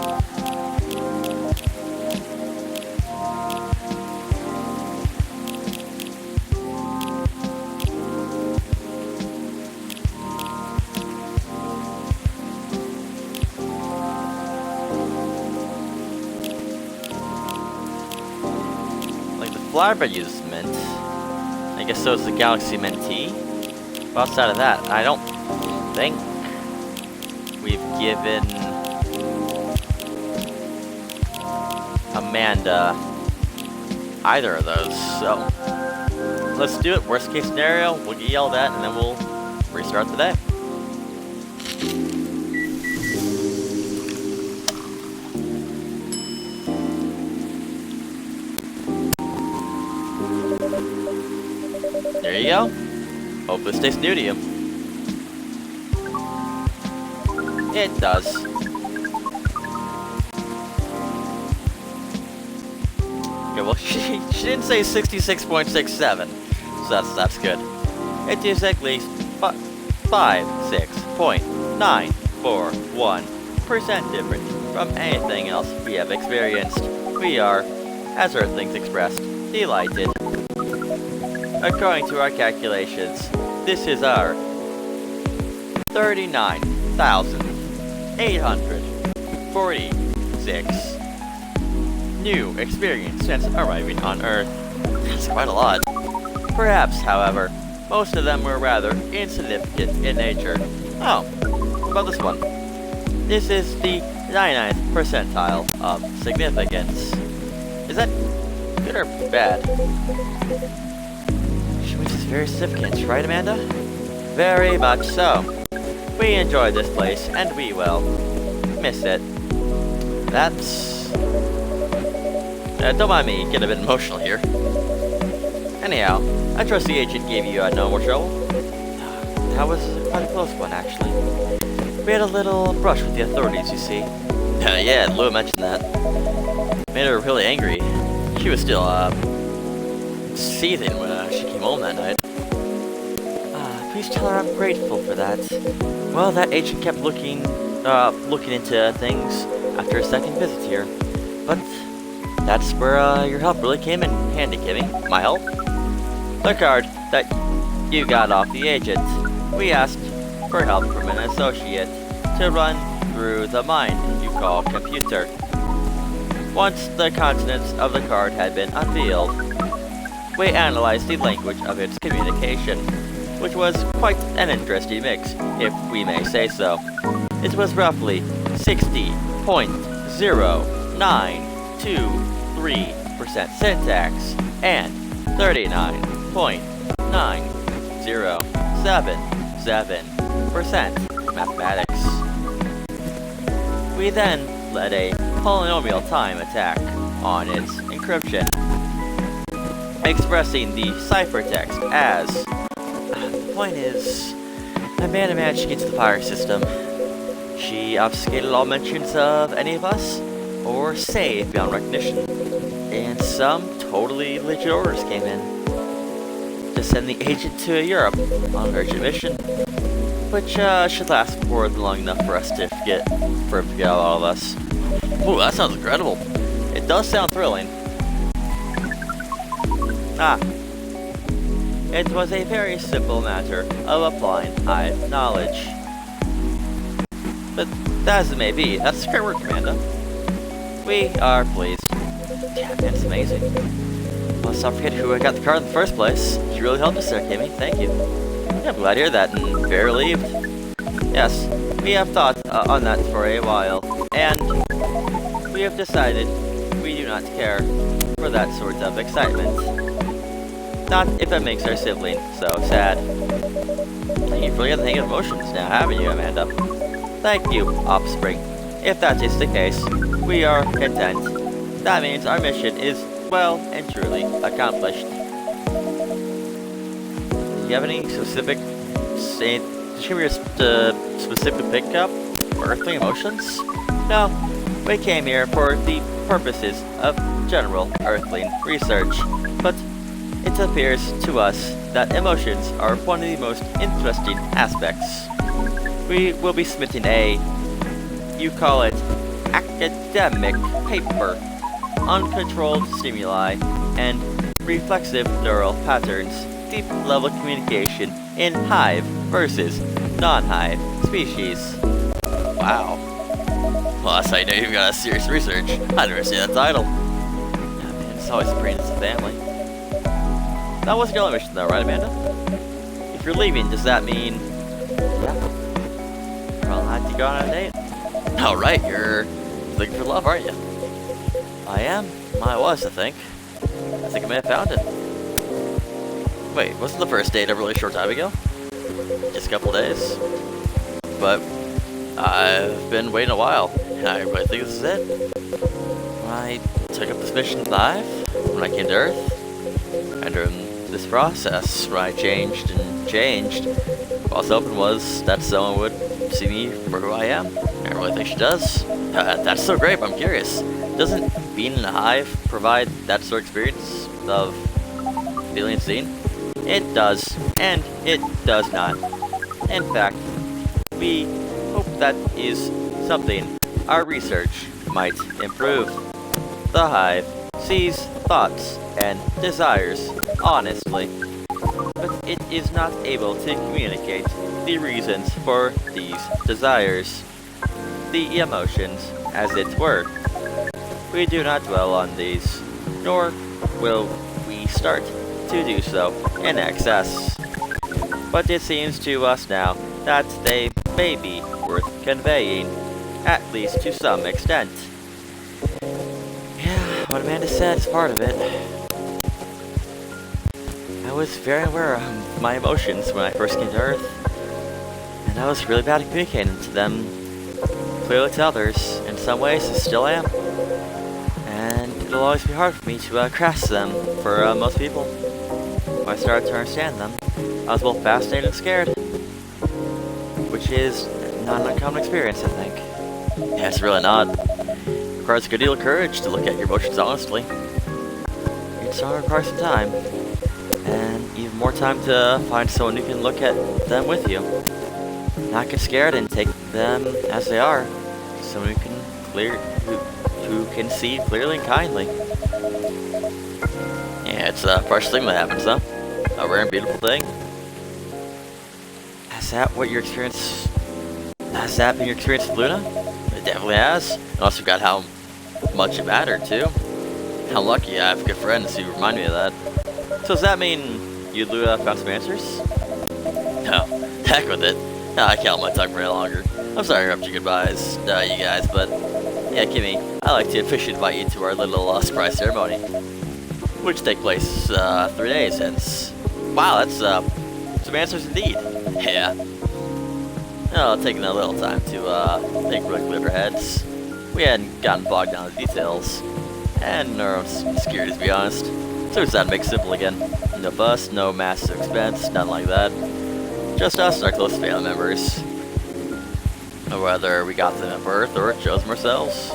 Flowerbed uses mint. I guess so is the Galaxy Mint tea. But outside of that, I don't think we've given Amanda either of those. So let's do it. Worst case scenario, we'll get yelled at and then we'll restart the day. There you go. Hope this tastes new to you. It does. Okay, well, she didn't say 66.67, so that's good. It is at least 56.941% different from anything else we have experienced. We are, as Earthlings expressed, delighted. According to our calculations, this is our 39,846 new experience since arriving on Earth. That's quite a lot. Perhaps, however, most of them were rather insignificant in nature. Oh, what about this one? This is the 99th percentile of significance. Is that good or bad? Which is very significant, right, Amanda? Very much so. We enjoy this place, and we will miss it. That's... don't mind me getting a bit emotional here. Anyhow, I trust the agent gave you no more trouble. That was quite a close one, actually. We had a little brush with the authorities, you see. Yeah, Lou mentioned that. Made her really angry. She was still, seething when she came home that night. Please tell her I'm grateful for that. Well, that agent kept looking into things after a second visit here. But that's where your help really came in handy, Kimmy. My help? The card that you got off the agent. We asked for help from an associate to run through the mind you call computer. Once the contents of the card had been unveiled, we analyzed the language of its communication, which was quite an interesting mix, if we may say so. It was roughly 60.0923% syntax and 39.9077% mathematics. We then led a polynomial time attack on its encryption, expressing the ciphertext as... The point is, Amanda managed to get to the fire system. She obfuscated all mentions of any of us, or saved beyond recognition, and some totally legit orders came in to send the agent to Europe on an urgent mission, which should last more than long enough for him to forget all of us. Ooh, that sounds incredible. It does sound thrilling. It was a very simple matter of applying Hive knowledge. But as it may be, that's great work, Amanda. We are pleased. Yeah, man, it's amazing. Let's not forget who got the card in the first place. You really helped us there, Kimmy. Thank you. Yeah, I'm glad to hear that, and very relieved. Yes, we have thought on that for a while, and we have decided we do not care for that sort of excitement. Not if it makes our sibling so sad. You've really got the hang of emotions now, haven't you, Amanda? Thank you, Offspring. If that is the case, we are content. That means our mission is well and truly accomplished. Do you have any specific pickup earthly emotions? No, we came here for the purposes of general earthling research, but it appears to us that emotions are one of the most interesting aspects. We will be submitting you call it, academic paper, uncontrolled stimuli, and reflexive neural patterns, deep level communication in hive versus non-hive species. Wow. Well, that's how you know you've got a serious research. I'd never seen that title. Yeah, man, it's always a brain as a family. That wasn't your only mission though, right, Amanda? If you're leaving, does that mean... Yeah. Well, I'll have to go on a date. Alright, you're looking for love, aren't you? I am. I was, I think. I think I may have found it. Wait, wasn't the first date a really short time ago? Just a couple days. But I've been waiting a while, and I really think this is it. When I took up this mission live, when I came to Earth, and during this process, where I changed and changed, all I was hoping was that someone would see me for who I am. I really think she does. That's so great, but I'm curious. Doesn't being in a hive provide that sort of experience of feeling seen? It does, and it does not. In fact, we hope that is something our research might improve. The hive sees thoughts and desires honestly, but it is not able to communicate the reasons for these desires, the emotions, as it were. We do not dwell on these, nor will we start to do so in excess. But it seems to us now that they may be worth conveying, at least to some extent. Yeah, what Amanda said is part of it. I was very aware of my emotions when I first came to Earth, and I was really bad at communicating to them, clearly to others. In some ways, I still am. And it'll always be hard for me to grasp them for most people. When I started to understand them, I was both fascinated and scared. which is not an uncommon experience, I think. Yeah, it's really not. It requires a good deal of courage to look at your emotions honestly. It's going to require some time, and even more time to find someone who can look at them with you. Not get scared and take them as they are. Someone who can see clearly and kindly. Yeah, it's a precious thing that happens, though. A rare and beautiful thing. Has that been your experience with Luna? It definitely has. And also got how much it mattered, too. How lucky I have good friends who remind me of that. So does that mean you and Luna found some answers? No, heck with it. I can't hold my tongue for any longer. I'm sorry to interrupt your goodbyes, you guys, but yeah, Kimmy, I'd like to officially invite you to our little surprise ceremony, which take place 3 days hence. Wow, that's some answers indeed. Yeah. Well, taking a little time to think really clear our heads. We hadn't gotten bogged down in the details, and our own security, to be honest. So we decided to make it simple again. No fuss, no massive expense, nothing like that. Just us and our close family members. Whether we got them at birth or chose them ourselves.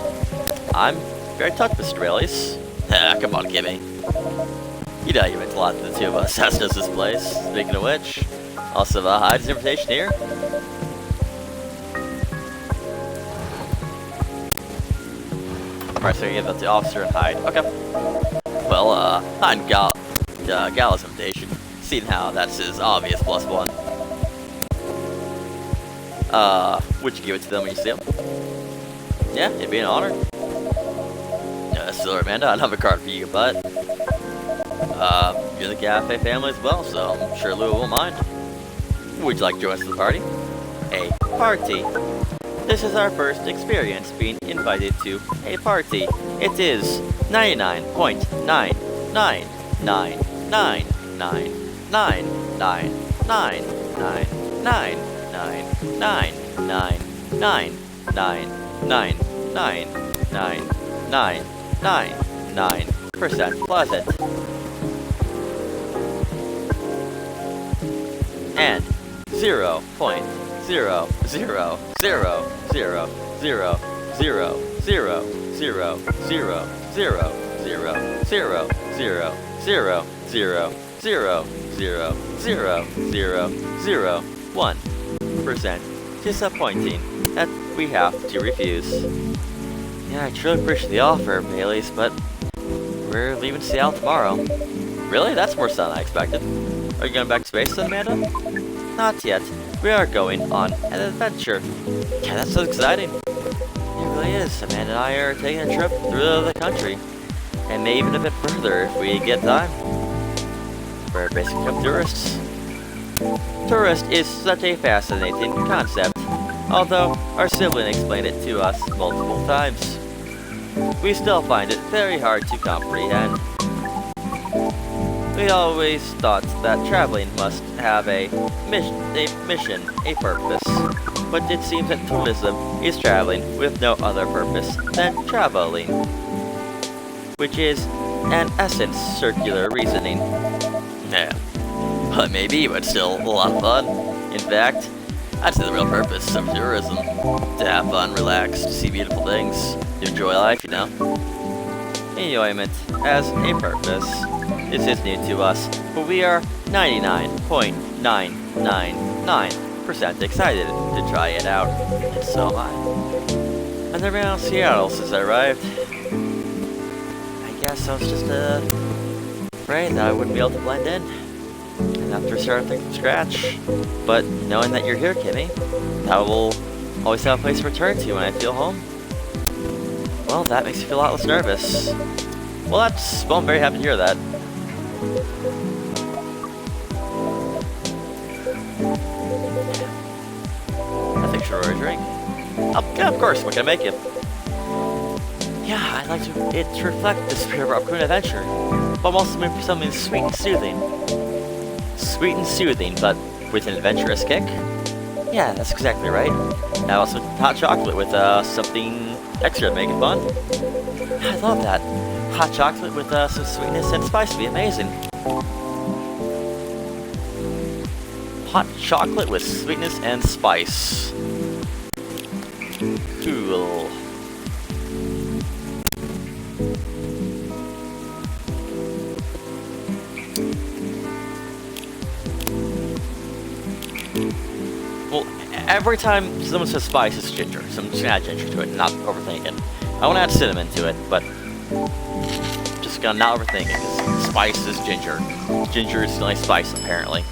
I'm very touched, Mr. Rayleigh. Ah, come on, Kimmy. You know you meant a lot to the two of us, as does this place. Speaking of which, also Hyde's invitation here. Alright, so you give that to the officer and Hyde. Okay. Well, Hyde and Gala's invitation, seeing how that's his obvious +1. Would you give it to them when you see them? Yeah, it'd be an honor. Still, Amanda, I don't have a card for you, but you're the cafe family as well, so I'm sure Lou won't mind. Would you like to join us at the party? A party. This is our first experience being invited to a party. It is 99.9999999999999% pleasant. And 0.000000000000001% disappointing that we have to refuse. Yeah, I truly appreciate the offer, Baileys, but we're leaving Seattle tomorrow. Really? That's more than I expected. Are you going back to space then, Amanda? Not yet. We are going on an adventure. Yeah, that's so exciting. It really is. Amanda and I are taking a trip through the country. And maybe even a bit further if we get time. We're basically tourists. Tourist is such a fascinating concept, although our sibling explained it to us multiple times. We still find it very hard to comprehend. We always thought that traveling must have a mission, a purpose. But it seems that tourism is traveling with no other purpose than traveling. Which is, in essence, circular reasoning. Yeah. Well, maybe, but still a lot of fun. In fact, I'd say the real purpose of tourism. To have fun, relax, to see beautiful things, to enjoy life, you know? Enjoyment as a purpose. This is new to us, but we are 99.999% excited to try it out. And so am I. I've never been out of Seattle since I arrived. I guess I was just afraid that I wouldn't be able to blend in and have to start everything from scratch. But knowing that you're here, Kimmy, I will always have a place to return to when I feel home. Well, that makes me feel a lot less nervous. Well, I'm very happy to hear that. I think she'll order a drink. Yeah, of course, what can I make you? Yeah, I'd like it to reflect the spirit of our upcoming adventure, but I'm also looking for something sweet and soothing. Sweet and soothing, but with an adventurous kick? Yeah, that's exactly right. I also hot chocolate with something extra to make it fun. I love that. Hot chocolate with some sweetness and spice would be amazing. hot chocolate with sweetness and spice. Cool. Well, every time someone says spice, it's ginger. So I'm just gonna add ginger to it, not overthink it. I want to add cinnamon to it, but just gonna not overthink it, because spice is ginger. Ginger is the only spice, apparently.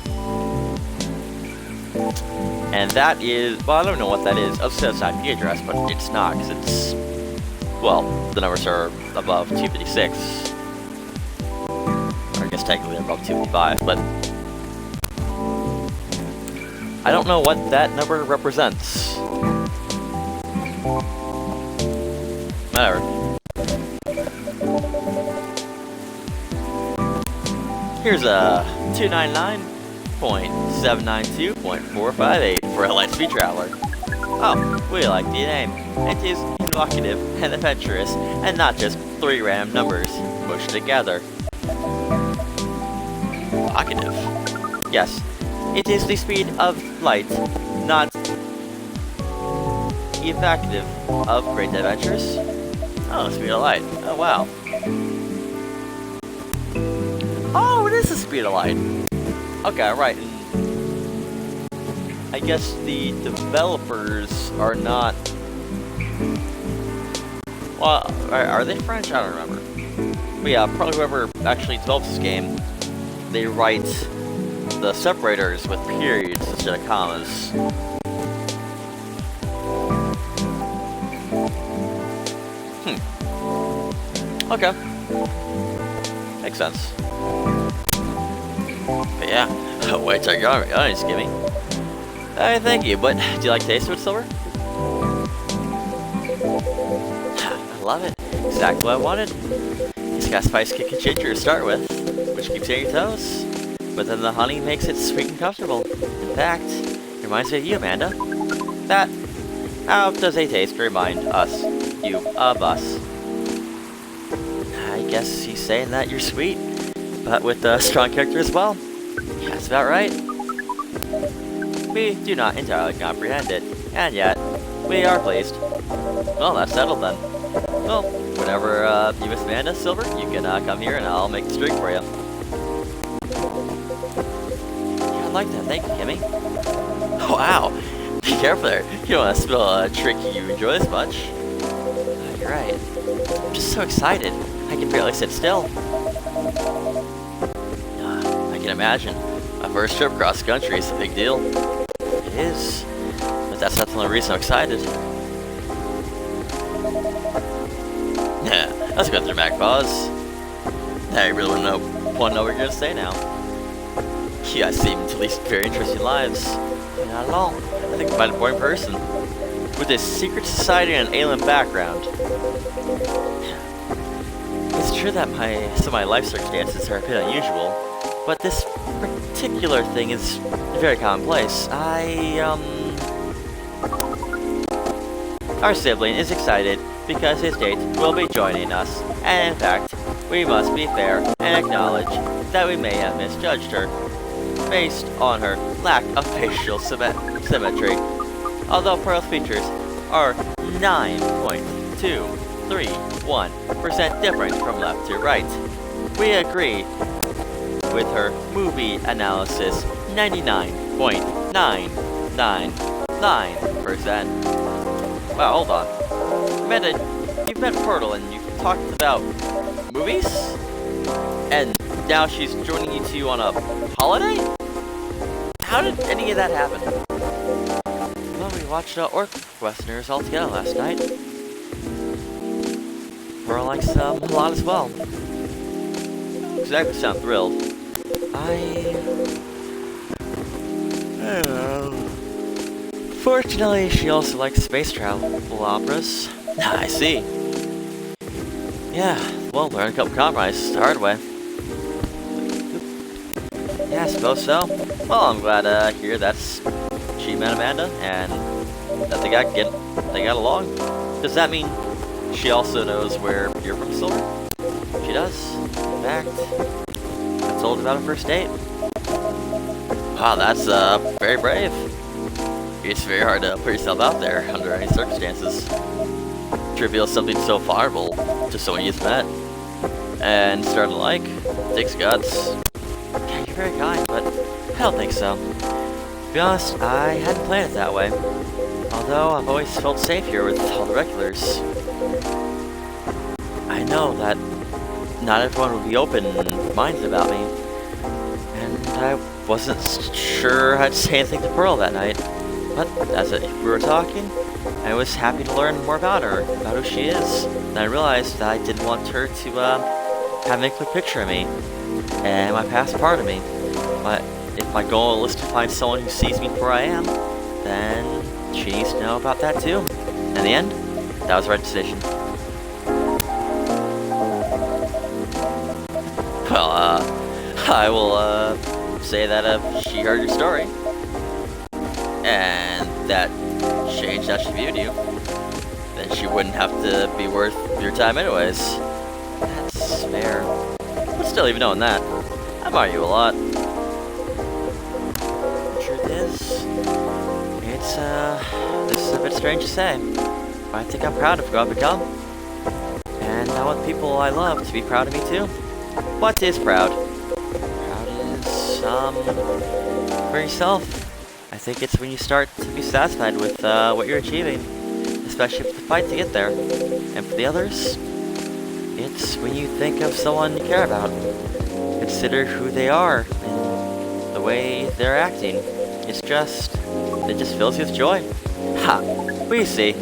And that is, well, I don't know what that is. I'll set aside IP address, but it's not, because it's, well, the numbers are above 256. Or I guess technically they're above 255, but I don't know what that number represents. Whatever. Here's a 299.792.458 for a light speed traveler. Oh, we like the name. It is evocative and adventurous, and not just 3 random numbers pushed together. Evocative. Yes, it is the speed of light, not evocative of great adventures. Oh, speed of light. Oh, wow. Oh, it is the speed of light. Okay, right. I guess the developers are not... Well, are they French? I don't remember. But yeah, probably whoever actually develops this game, they write the separators with periods instead of commas. Okay. Makes sense. But yeah. Wait till you're honest, Gimme. Thank you, but do you like taste of it, Silver? I love it. Exactly what I wanted. It's got spice kick and ginger to start with, which keeps you on your toes. But then the honey makes it sweet and comfortable. In fact, it reminds me of you, Amanda. How does a taste remind you of us? I guess he's saying that you're sweet, but with a strong character as well. Yeah, that's about right. We do not entirely comprehend it, and yet, we are pleased. Well, that's settled then. Well, whenever you miss Amanda, Silver, you can come here and I'll make the drink for you. Yeah, I like that. Thank you, Kimmy. Oh, wow. Be careful there. You don't want to spill a trick you enjoy this much. You're right. I'm just so excited. I can barely sit still. I can imagine. My first trip across the country is a big deal. It is. But that's not the only reason I'm excited. Yeah, let's go through Mac pause. Now you really want to know what you're going to say now. You guys seem to lead very interesting lives. Not at all. I think I'm quite an important person. With a secret society and an alien background. It's true that some of my life circumstances are a bit unusual, but this particular thing is very commonplace. Our sibling is excited because his date will be joining us, and in fact, we must be fair and acknowledge that we may have misjudged her, based on her lack of facial symmetry. Although Pearl's features are 9.231% different from left to right, we agree with her movie analysis 99.999%. Wow, hold on. Amanda, you've met Pearl and you've talked about movies? And now she's joining you two on a holiday? How did any of that happen? Well, we watched Orc-Westerners all together last night. Pearl likes them a lot as well. Exactly sound thrilled. I don't know. Fortunately, she also likes space travel operas. I see. Yeah, well, learn a couple compromises the hard way. Yeah, I suppose so. Well, I'm glad to hear that's she met Amanda and that they got along. Does that mean she also knows where you're from, Silver? She does. In fact, I told her about her first date. Wow, that's very brave. It's very hard to put yourself out there under any circumstances to reveal something so vulnerable to someone you've met and started to like. Takes guts. Yeah, you're very kind, but I don't think so. To be honest, I hadn't planned it that way. Although I've always felt safe here with all the regulars. I know that not everyone would be open-minded about me, and I wasn't sure I'd say anything to Pearl that night. But as we were talking, I was happy to learn more about her, about who she is. And I realized that I didn't want her to have a quick picture of me and my past part of me. But if my goal is to find someone who sees me for where I am, then she needs to know about that too. In the end, that was the right decision. Well, I will say that if she heard your story and that changed how she viewed you, then she wouldn't have to be worth your time anyways. That's fair. But still, even knowing that, I admire you a lot. The truth is, this is a bit strange to say, but I think I'm proud of who I've become. And I want people I love to be proud of me too. What is proud? Proud is, for yourself. I think it's when you start to be satisfied with what you're achieving, especially with the fight to get there. And for the others, it's when you think of someone you care about, consider who they are and the way they're acting. It just fills you with joy. Ha! We see.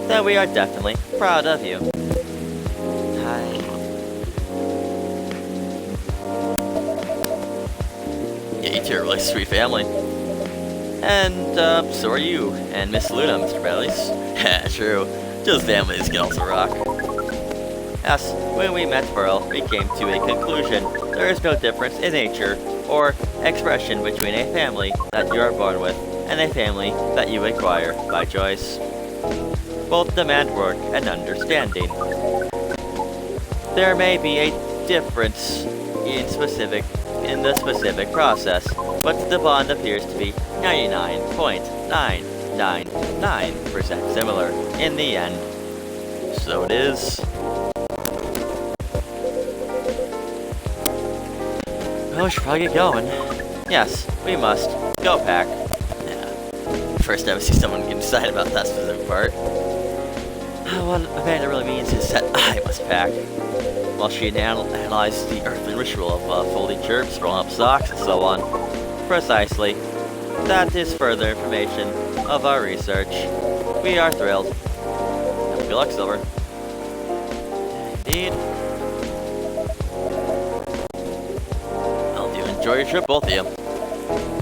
Then we are definitely proud of you. Yeah, you two are a really sweet family. And, so are you, and Miss Luna, Mr. Bailey's. Yeah, true. Those families can also rock. Yes, when we met Pearl, we came to a conclusion. There is no difference in nature or expression between a family that you are born with and a family that you acquire by choice. Both demand work and understanding. There may be a difference in the specific process, but the bond appears to be 99.999% similar in the end. So it is. Well, we should probably get going. Yes, we must. Go pack. Yeah. First time I see someone get excited about that specific part. What Amanda really means is that I must pack. While she analyzed the earthly ritual of folding chirps, rolling up socks, and so on. Precisely. That is further information of our research. We are thrilled. Good luck, Silver. Indeed. Well, do enjoy your trip, both of you. I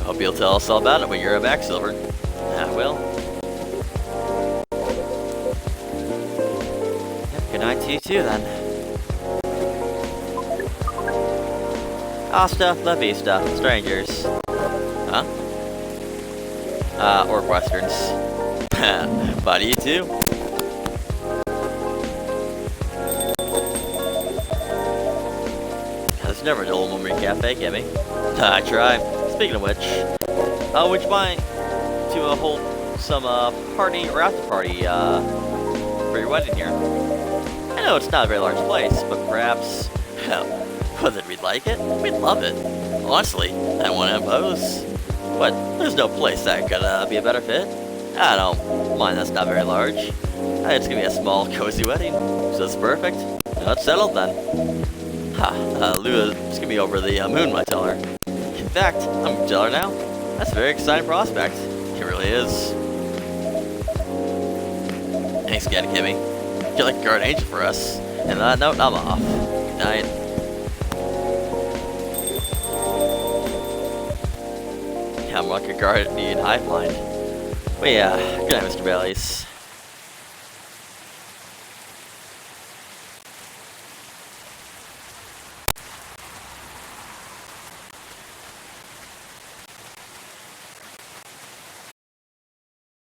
hope you'll tell us all about it when you're back, Silver. I will. Yep, good night to you too, then. Hasta la vista, strangers. Huh? Orc westerns. Bye to you too. There's never a dull moment in cafe, Kimmy. I try. Speaking of which, would you mind to hold some party or after party for your wedding here? I know it's not a very large place, but perhaps, whether we'd like it, we'd love it. Honestly, I don't want to impose, but there's no place that could be a better fit. I don't mind that's not very large. It's gonna be a small, cozy wedding, so it's perfect. Now it's settled then. Lua's gonna be over the moon, I tell her. In fact, I'm gonna tell her now. That's a very exciting prospect. It really is. Thanks again, Kimmy. You're like a guardian angel for us. And on that note, I'm off. Good night. Yeah, I'm like a guardian hive mind. But yeah, good night, Mr. Bailey's.